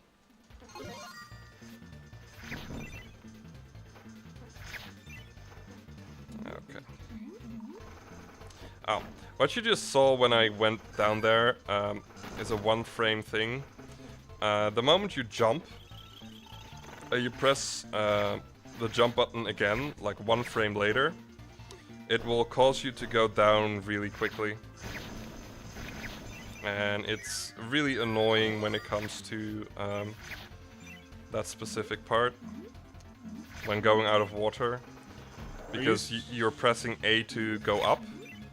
Okay. Oh, what you just saw when I went down there is a one-frame thing. The moment you jump, you press the jump button again, like 1 frame later, it will cause you to go down really quickly. And it's really annoying when it comes to that specific part, when going out of water, because you're pressing A to go up,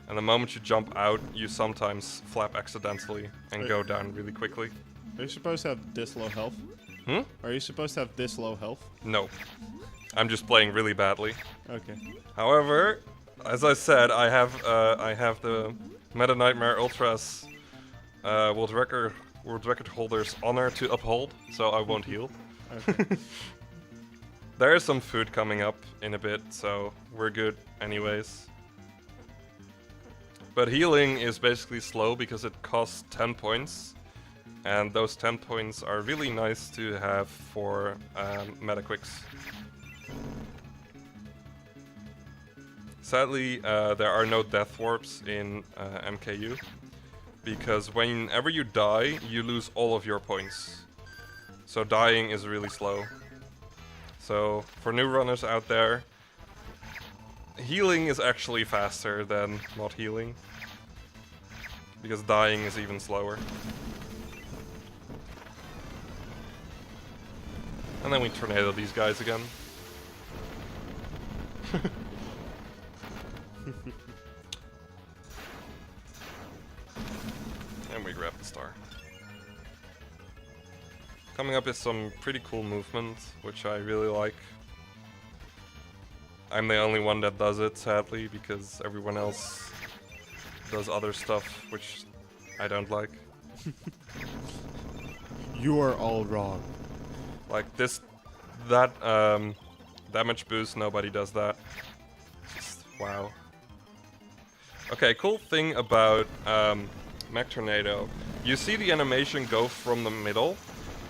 and the moment you jump out, you sometimes flap accidentally and go down really quickly. Are you supposed to have this low health? Hmm? Are you supposed to have this low health? No. I'm just playing really badly. Okay. However, as I said, I have the Meta Nightmare Ultras world record holder's honor to uphold, so I won't heal. Okay. There is some food coming up in a bit, so we're good anyways. But healing is basically slow because it costs 10 points, and those 10 points are really nice to have for metaquicks. Sadly, there are no death warps in MKU, because whenever you die, you lose all of your points. So dying is really slow. So for new runners out there, healing is actually faster than not healing, because dying is even slower. And then we tornado these guys again. And we grab the star. Coming up is some pretty cool movement, which I really like. I'm the only one that does it, sadly, because everyone else does other stuff, which I don't like. You are all wrong. Like that damage boost, nobody does that. Just, wow. Okay, cool thing about Mech Tornado. You see the animation go from the middle,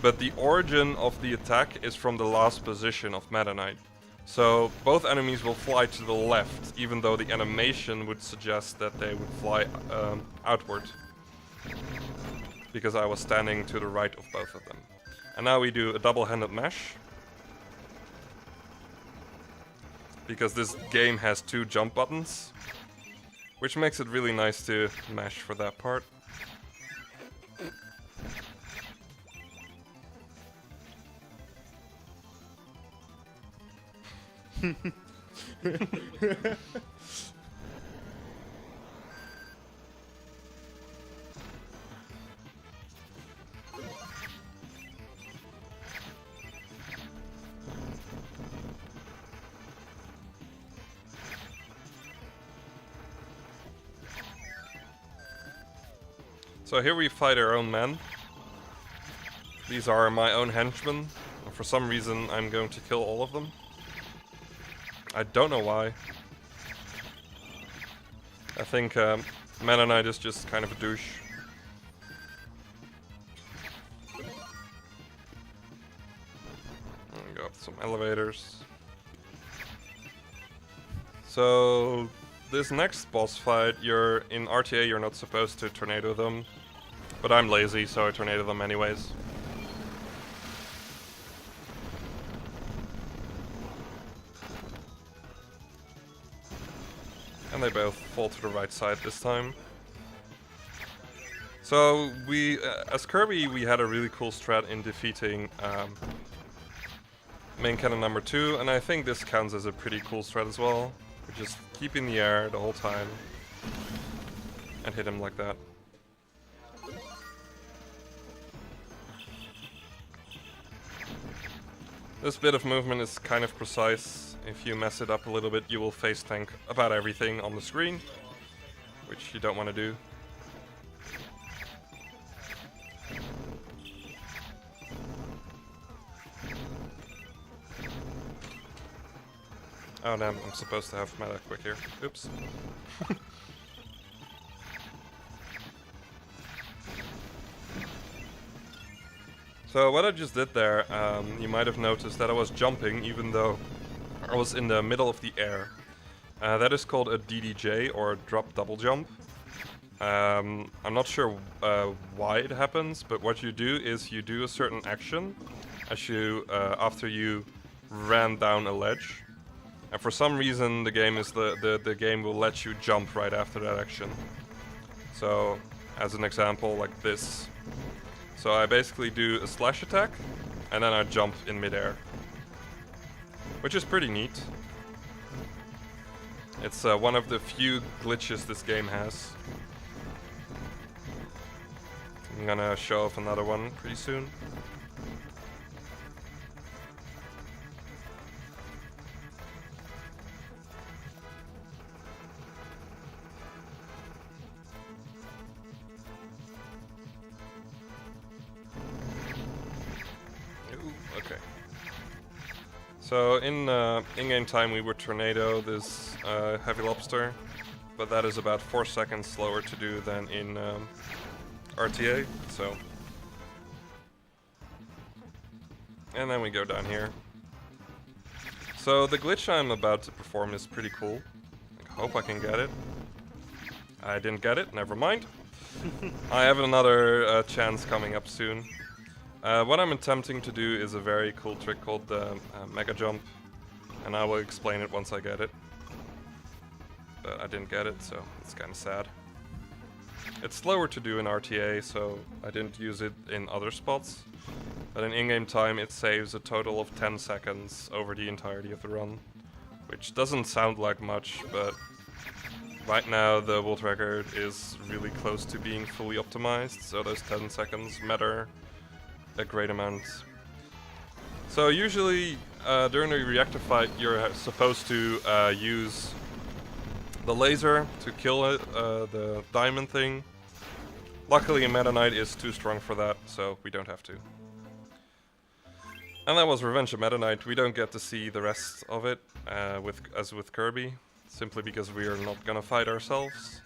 but the origin of the attack is from the last position of Meta Knight. So both enemies will fly to the left, even though the animation would suggest that they would fly outward. Because I was standing to the right of both of them. And now we do a double-handed mash. Because this game has 2 jump buttons, which makes it really nice to mash for that part. So here we fight our own men. These are my own henchmen. And for some reason I'm going to kill all of them. I don't know why. I think Meta Knight is just kind of a douche. And go up some elevators. So this next boss fight, you're in RTA, you're not supposed to tornado them. But I'm lazy, so I tornado them anyways. And they both fall to the right side this time. So we, as Kirby, we had a really cool strat in defeating main cannon number 2, and I think this counts as a pretty cool strat as well. We just keep in the air the whole time and hit him like that. This bit of movement is kind of precise. If you mess it up a little bit, you will face tank about everything on the screen, which you don't want to do. Oh damn, I'm supposed to have meta quick here. Oops. So what I just did there, you might have noticed that I was jumping even though I was in the middle of the air. That is called a DDJ, or drop double jump. I'm not sure why it happens, but what you do is you do a certain action as you after you ran down a ledge. And for some reason the game is the game will let you jump right after that action. So as an example, like this. So I basically do a slash attack and then I jump in midair, which is pretty neat. It's one of the few glitches this game has. I'm gonna show off another one pretty soon. So in-game time we would tornado this heavy lobster, but that is about 4 seconds slower to do than in RTA. So, and then we go down here. So the glitch I'm about to perform is pretty cool. I hope I can get it. I didn't get it. Never mind. I have another chance coming up soon. What I'm attempting to do is a very cool trick called the Mega Jump, and I will explain it once I get it. But I didn't get it, so it's kind of sad. It's slower to do in RTA, so I didn't use it in other spots. But in in-game time it saves a total of 10 seconds over the entirety of the run. Which doesn't sound like much, but right now the world record is really close to being fully optimized, so those 10 seconds matter a great amount. So usually during a reactor fight you're supposed to use the laser to kill the diamond thing. Luckily Meta Knight is too strong for that, so we don't have to. And that was Revenge of Meta Knight. We don't get to see the rest of it as with Kirby, simply because we are not gonna fight ourselves.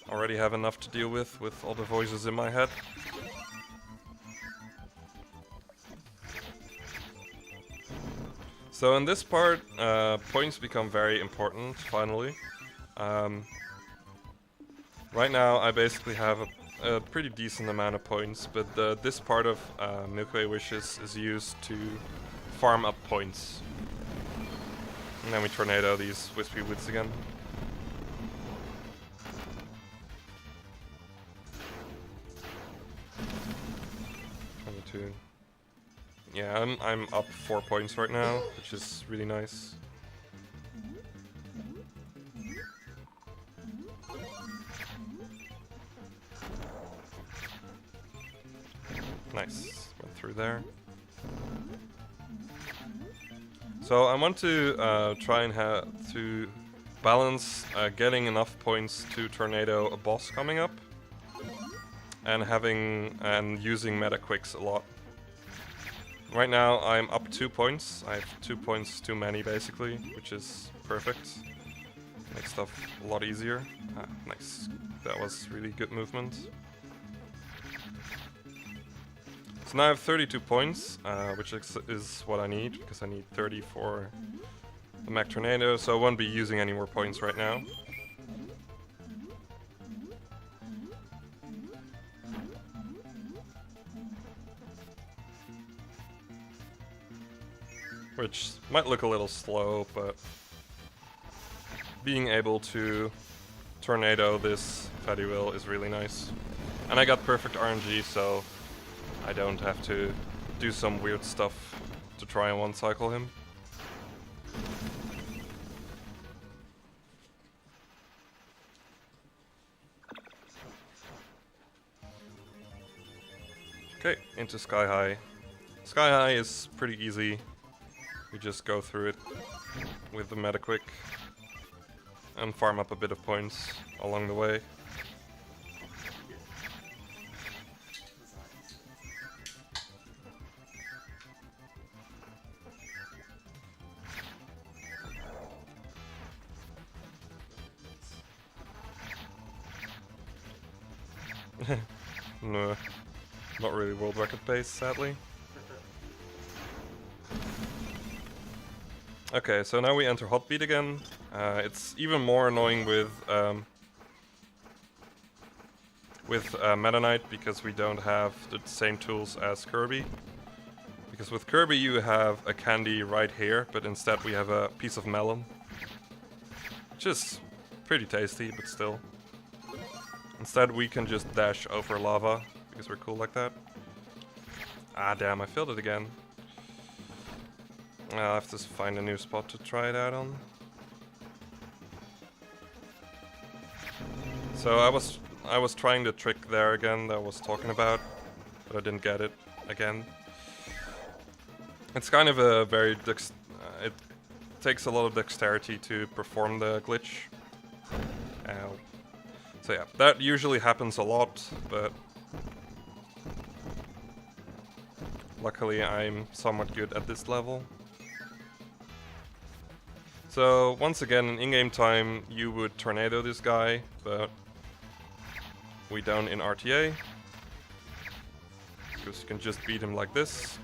Already have enough to deal with all the voices in my head. So in this part, points become very important, finally. Right now I basically have a pretty decent amount of points, but this part of Milky Way Wishes is used to farm up points. And then we tornado these Wispy Woods again. Yeah, I'm up 4 points right now, which is really nice. Nice, went through there. So I want to try and to balance getting enough points to tornado a boss coming up, and using meta quicks a lot. Right now I'm up 2 points. I have 2 points too many basically, which is perfect. Makes stuff a lot easier. Ah, nice. That was really good movement. So now I have 32 points, which is what I need, because I need 30 for the Mech Tornado, so I won't be using any more points right now. Which might look a little slow, but being able to tornado this fatty wheel is really nice. And I got perfect RNG, so I don't have to do some weird stuff to try and one-cycle him. Okay, into Sky High. Sky High is pretty easy. We just go through it with the meta quick and farm up a bit of points along the way. No, not really world record pace, sadly. Okay, so now we enter Hot Beat again. It's even more annoying with Meta Knight because we don't have the same tools as Kirby. Because with Kirby you have a candy right here, but instead we have a piece of melon. Which is pretty tasty, but still. Instead we can just dash over lava, because we're cool like that. Ah damn, I failed it again. I'll have to find a new spot to try it out on. So I was trying the trick there again that I was talking about, but I didn't get it again. It's kind of a very it takes a lot of dexterity to perform the glitch. Ow. So yeah, that usually happens a lot, but Luckily, I'm somewhat good at this level. So, once again, in in-game time, you would tornado this guy, but we don't in RTA. Because you can just beat him like this.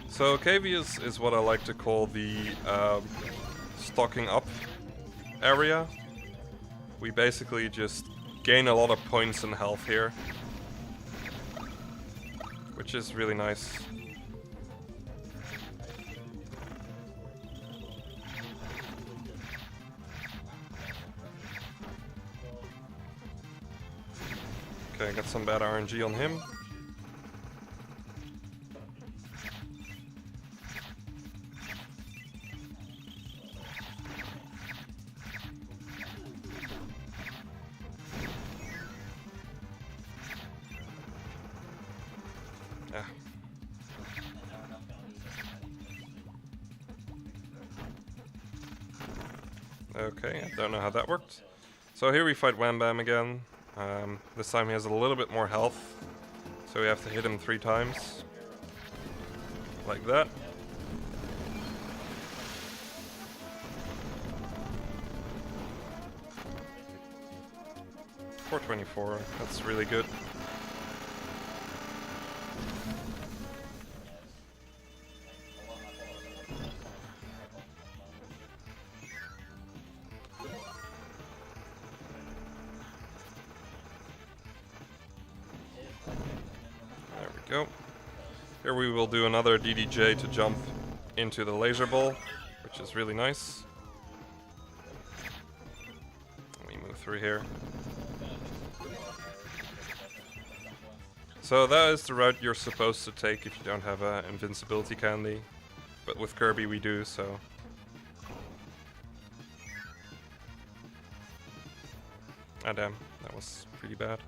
So KV is what I like to call the stocking up area. We basically just gain a lot of points and health here, which is really nice. Okay, got some bad RNG on him. Ah. Okay, I don't know how that worked. So here we fight Wham Bam again. This time he has a little bit more health, so we have to hit him 3 times. Like that. $424, that's really good. Go. Here we will do another DDJ to jump into the laser ball, which is really nice. We move through here. So that is the route you're supposed to take if you don't have an invincibility candy, but with Kirby we do, so. Ah damn, that was pretty bad.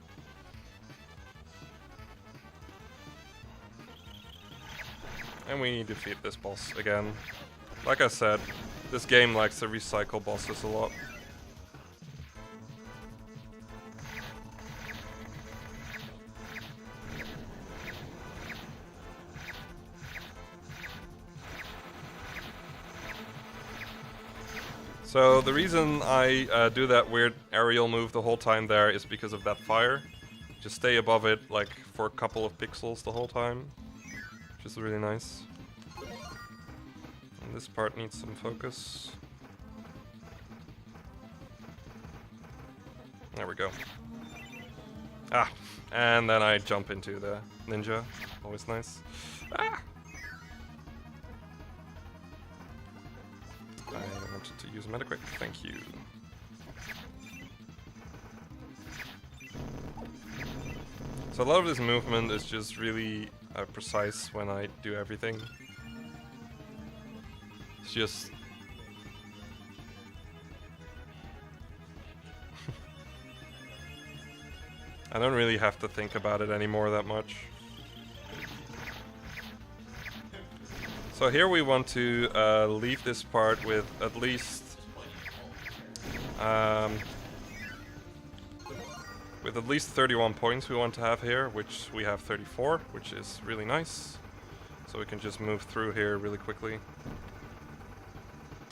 And we defeat this boss again. Like I said, this game likes to recycle bosses a lot. So the reason I do that weird aerial move the whole time there is because of that fire. Just stay above it like for a couple of pixels the whole time. Which is really nice. And this part needs some focus. There we go. Ah! And then I jump into the ninja. Always nice. Ah! I wanted to use Metacritic. Thank you. So a lot of this movement is just really precise when I do everything. It's just... I don't really have to think about it anymore that much. So here we want to leave this part with at least... with at least 31 points we want to have here, which we have 34, which is really nice. So we can just move through here really quickly.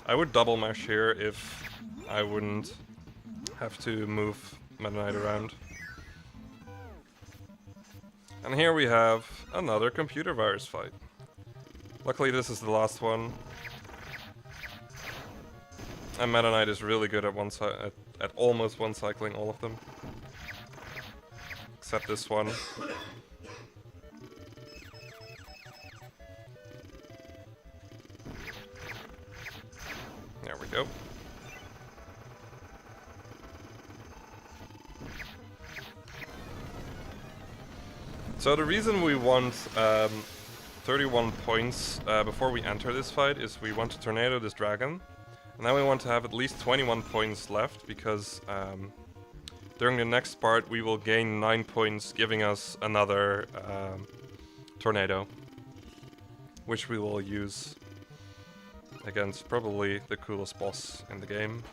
I would double mesh here if I wouldn't have to move Meta Knight around. And here we have another computer virus fight. Luckily this is the last one. And Meta Knight is really good at at almost one-cycling all of them. Except this one. There we go. So the reason we want 31 points before we enter this fight is we want to tornado this dragon. And then we want to have at least 21 points left because during the next part we will gain 9 points, giving us another tornado. which we will use against probably the coolest boss in the game.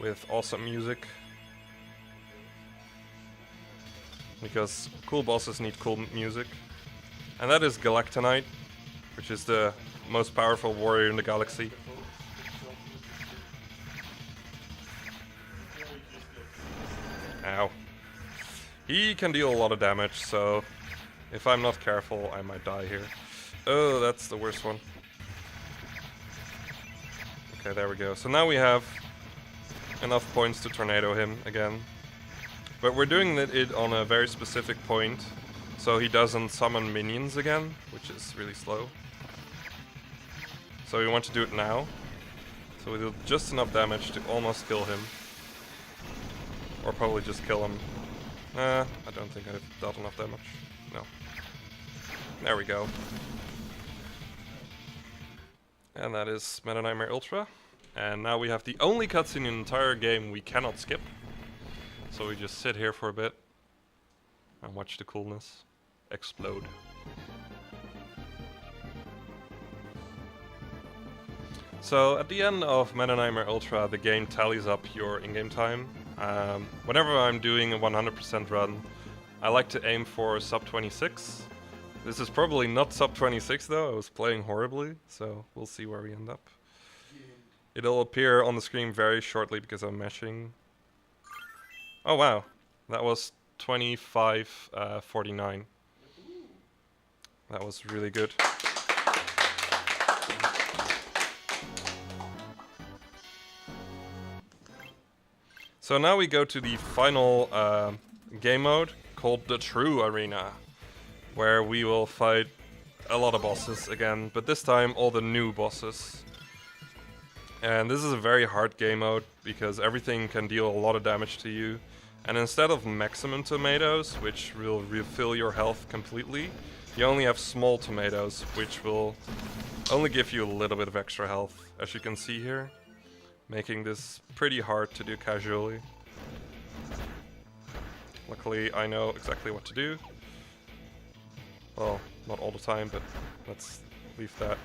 With awesome music. Because cool bosses need cool music. And that is Galactonite, which is the most powerful warrior in the galaxy. Ow. He can deal a lot of damage, so if I'm not careful, I might die here. Oh, that's the worst one. Okay, there we go. So now we have enough points to tornado him again. But we're doing it on a very specific point, so he doesn't summon minions again, which is really slow. So we want to do it now. So we do just enough damage to almost kill him. Or probably just kill him. I don't think I've dealt enough damage. No. There we go. And that is Meta Nightmare Ultra. And now we have the only cutscene in the entire game we cannot skip. So we just sit here for a bit and watch the coolness explode. So at the end of Meta Nightmare Ultra, the game tallies up your in-game time. Whenever I'm doing a 100% run, I like to aim for sub 26. This is probably not sub 26 though, I was playing horribly, so we'll see where we end up. It'll appear on the screen very shortly because I'm meshing. Oh wow, that was 25:49. That was really good. So now we go to the final game mode called the True Arena, where we will fight a lot of bosses again, but this time all the new bosses. And this is a very hard game mode because everything can deal a lot of damage to you. And instead of maximum tomatoes, which will refill your health completely, you only have small tomatoes, which will only give you a little bit of extra health, as you can see here, making this pretty hard to do casually. Luckily, I know exactly what to do. Well, not all the time, but let's leave that.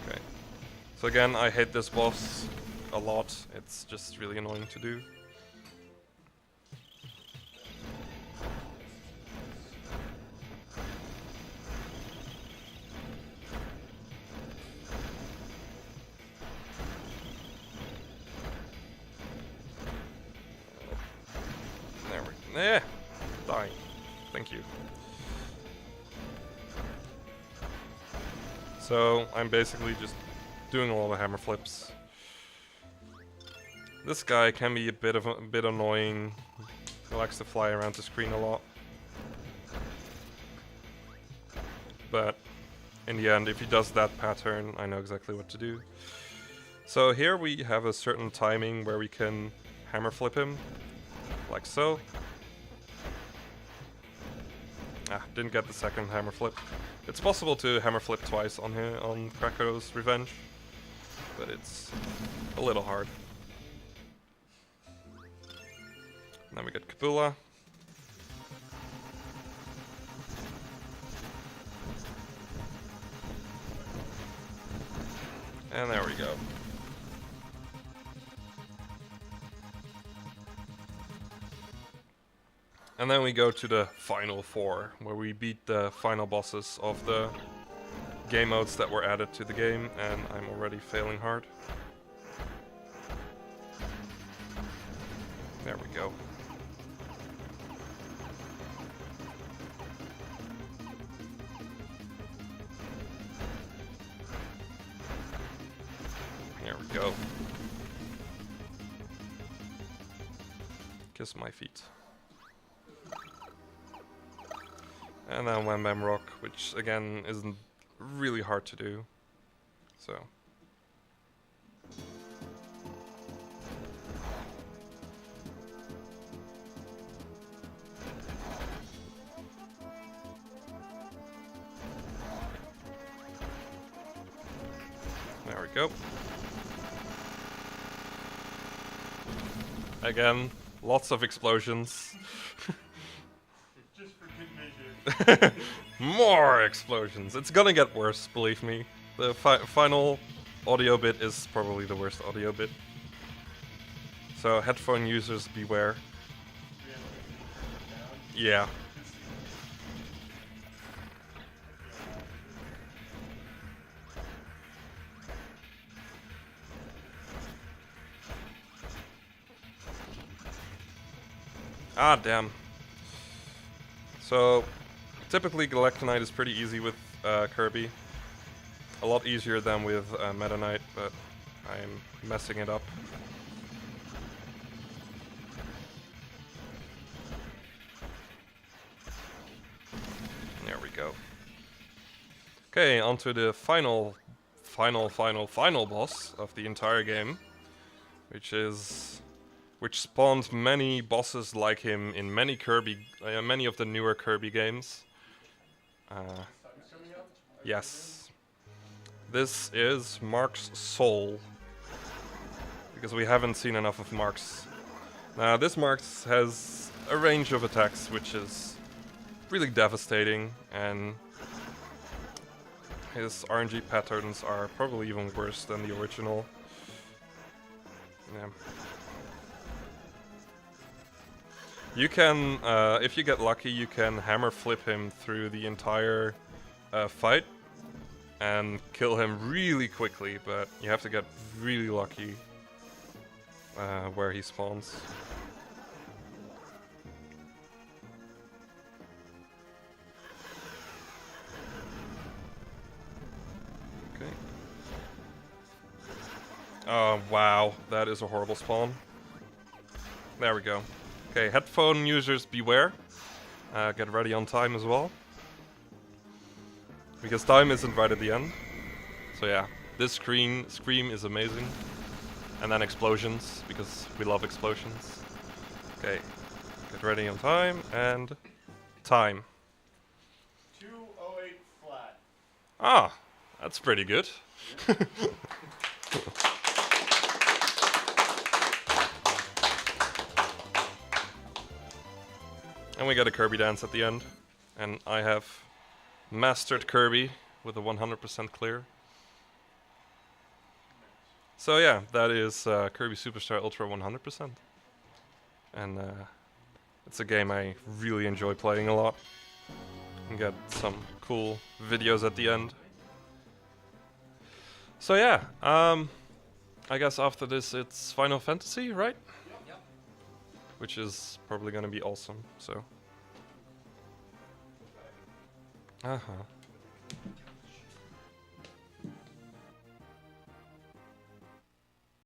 Okay. So again, I hate this boss a lot. It's just really annoying to do. There we go. Dying. Thank you. So I'm basically just doing a lot of hammer flips. This guy can be a bit annoying. He likes to fly around the screen a lot. But in the end, if he does that pattern, I know exactly what to do. So here we have a certain timing where we can hammer flip him, like so. Didn't get the second hammer flip. It's possible to hammer flip twice on here on Krako's Revenge, but it's a little hard. Then we get Kabula. And there we go. And then we go to the final four, where we beat the final bosses of the game modes that were added to the game, and I'm already failing hard. There we go. There we go. Kiss my feet. And then Wham Bam Rock, which again isn't really hard to do. So. There we go. again, lots of explosions. Just for good measure. More explosions. It's gonna get worse, believe me. The final audio bit is probably the worst audio bit. So headphone users beware. Yeah. Ah, damn. So, typically Galactonite is pretty easy with Kirby. A lot easier than with Meta Knight, but I'm messing it up. There we go. Okay, onto the final boss of the entire game, which spawned many bosses like him in many many of the newer Kirby games. Yes. This is Mark's soul, because we haven't seen enough of Mark's. Now, this Mark's has a range of attacks which is really devastating, and his RNG patterns are probably even worse than the original. Yeah. You can, if you get lucky, you can hammer flip him through the entire fight and kill him really quickly, but you have to get really lucky where he spawns. Okay. Oh, wow, that is a horrible spawn. There we go. Okay, headphone users beware. Get ready on time as well, because time isn't right at the end. So yeah, this scream is amazing. And then explosions, because we love explosions. Okay, get ready on time, and time. 208 flat. Ah, that's pretty good. And we got a Kirby dance at the end. And I have mastered Kirby with a 100% clear. So yeah, that is Kirby Superstar Ultra 100%. And it's a game I really enjoy playing a lot. And got some cool videos at the end. So yeah, I guess after this it's Final Fantasy, right? Yep. Which is probably gonna be awesome, so. Uh-huh.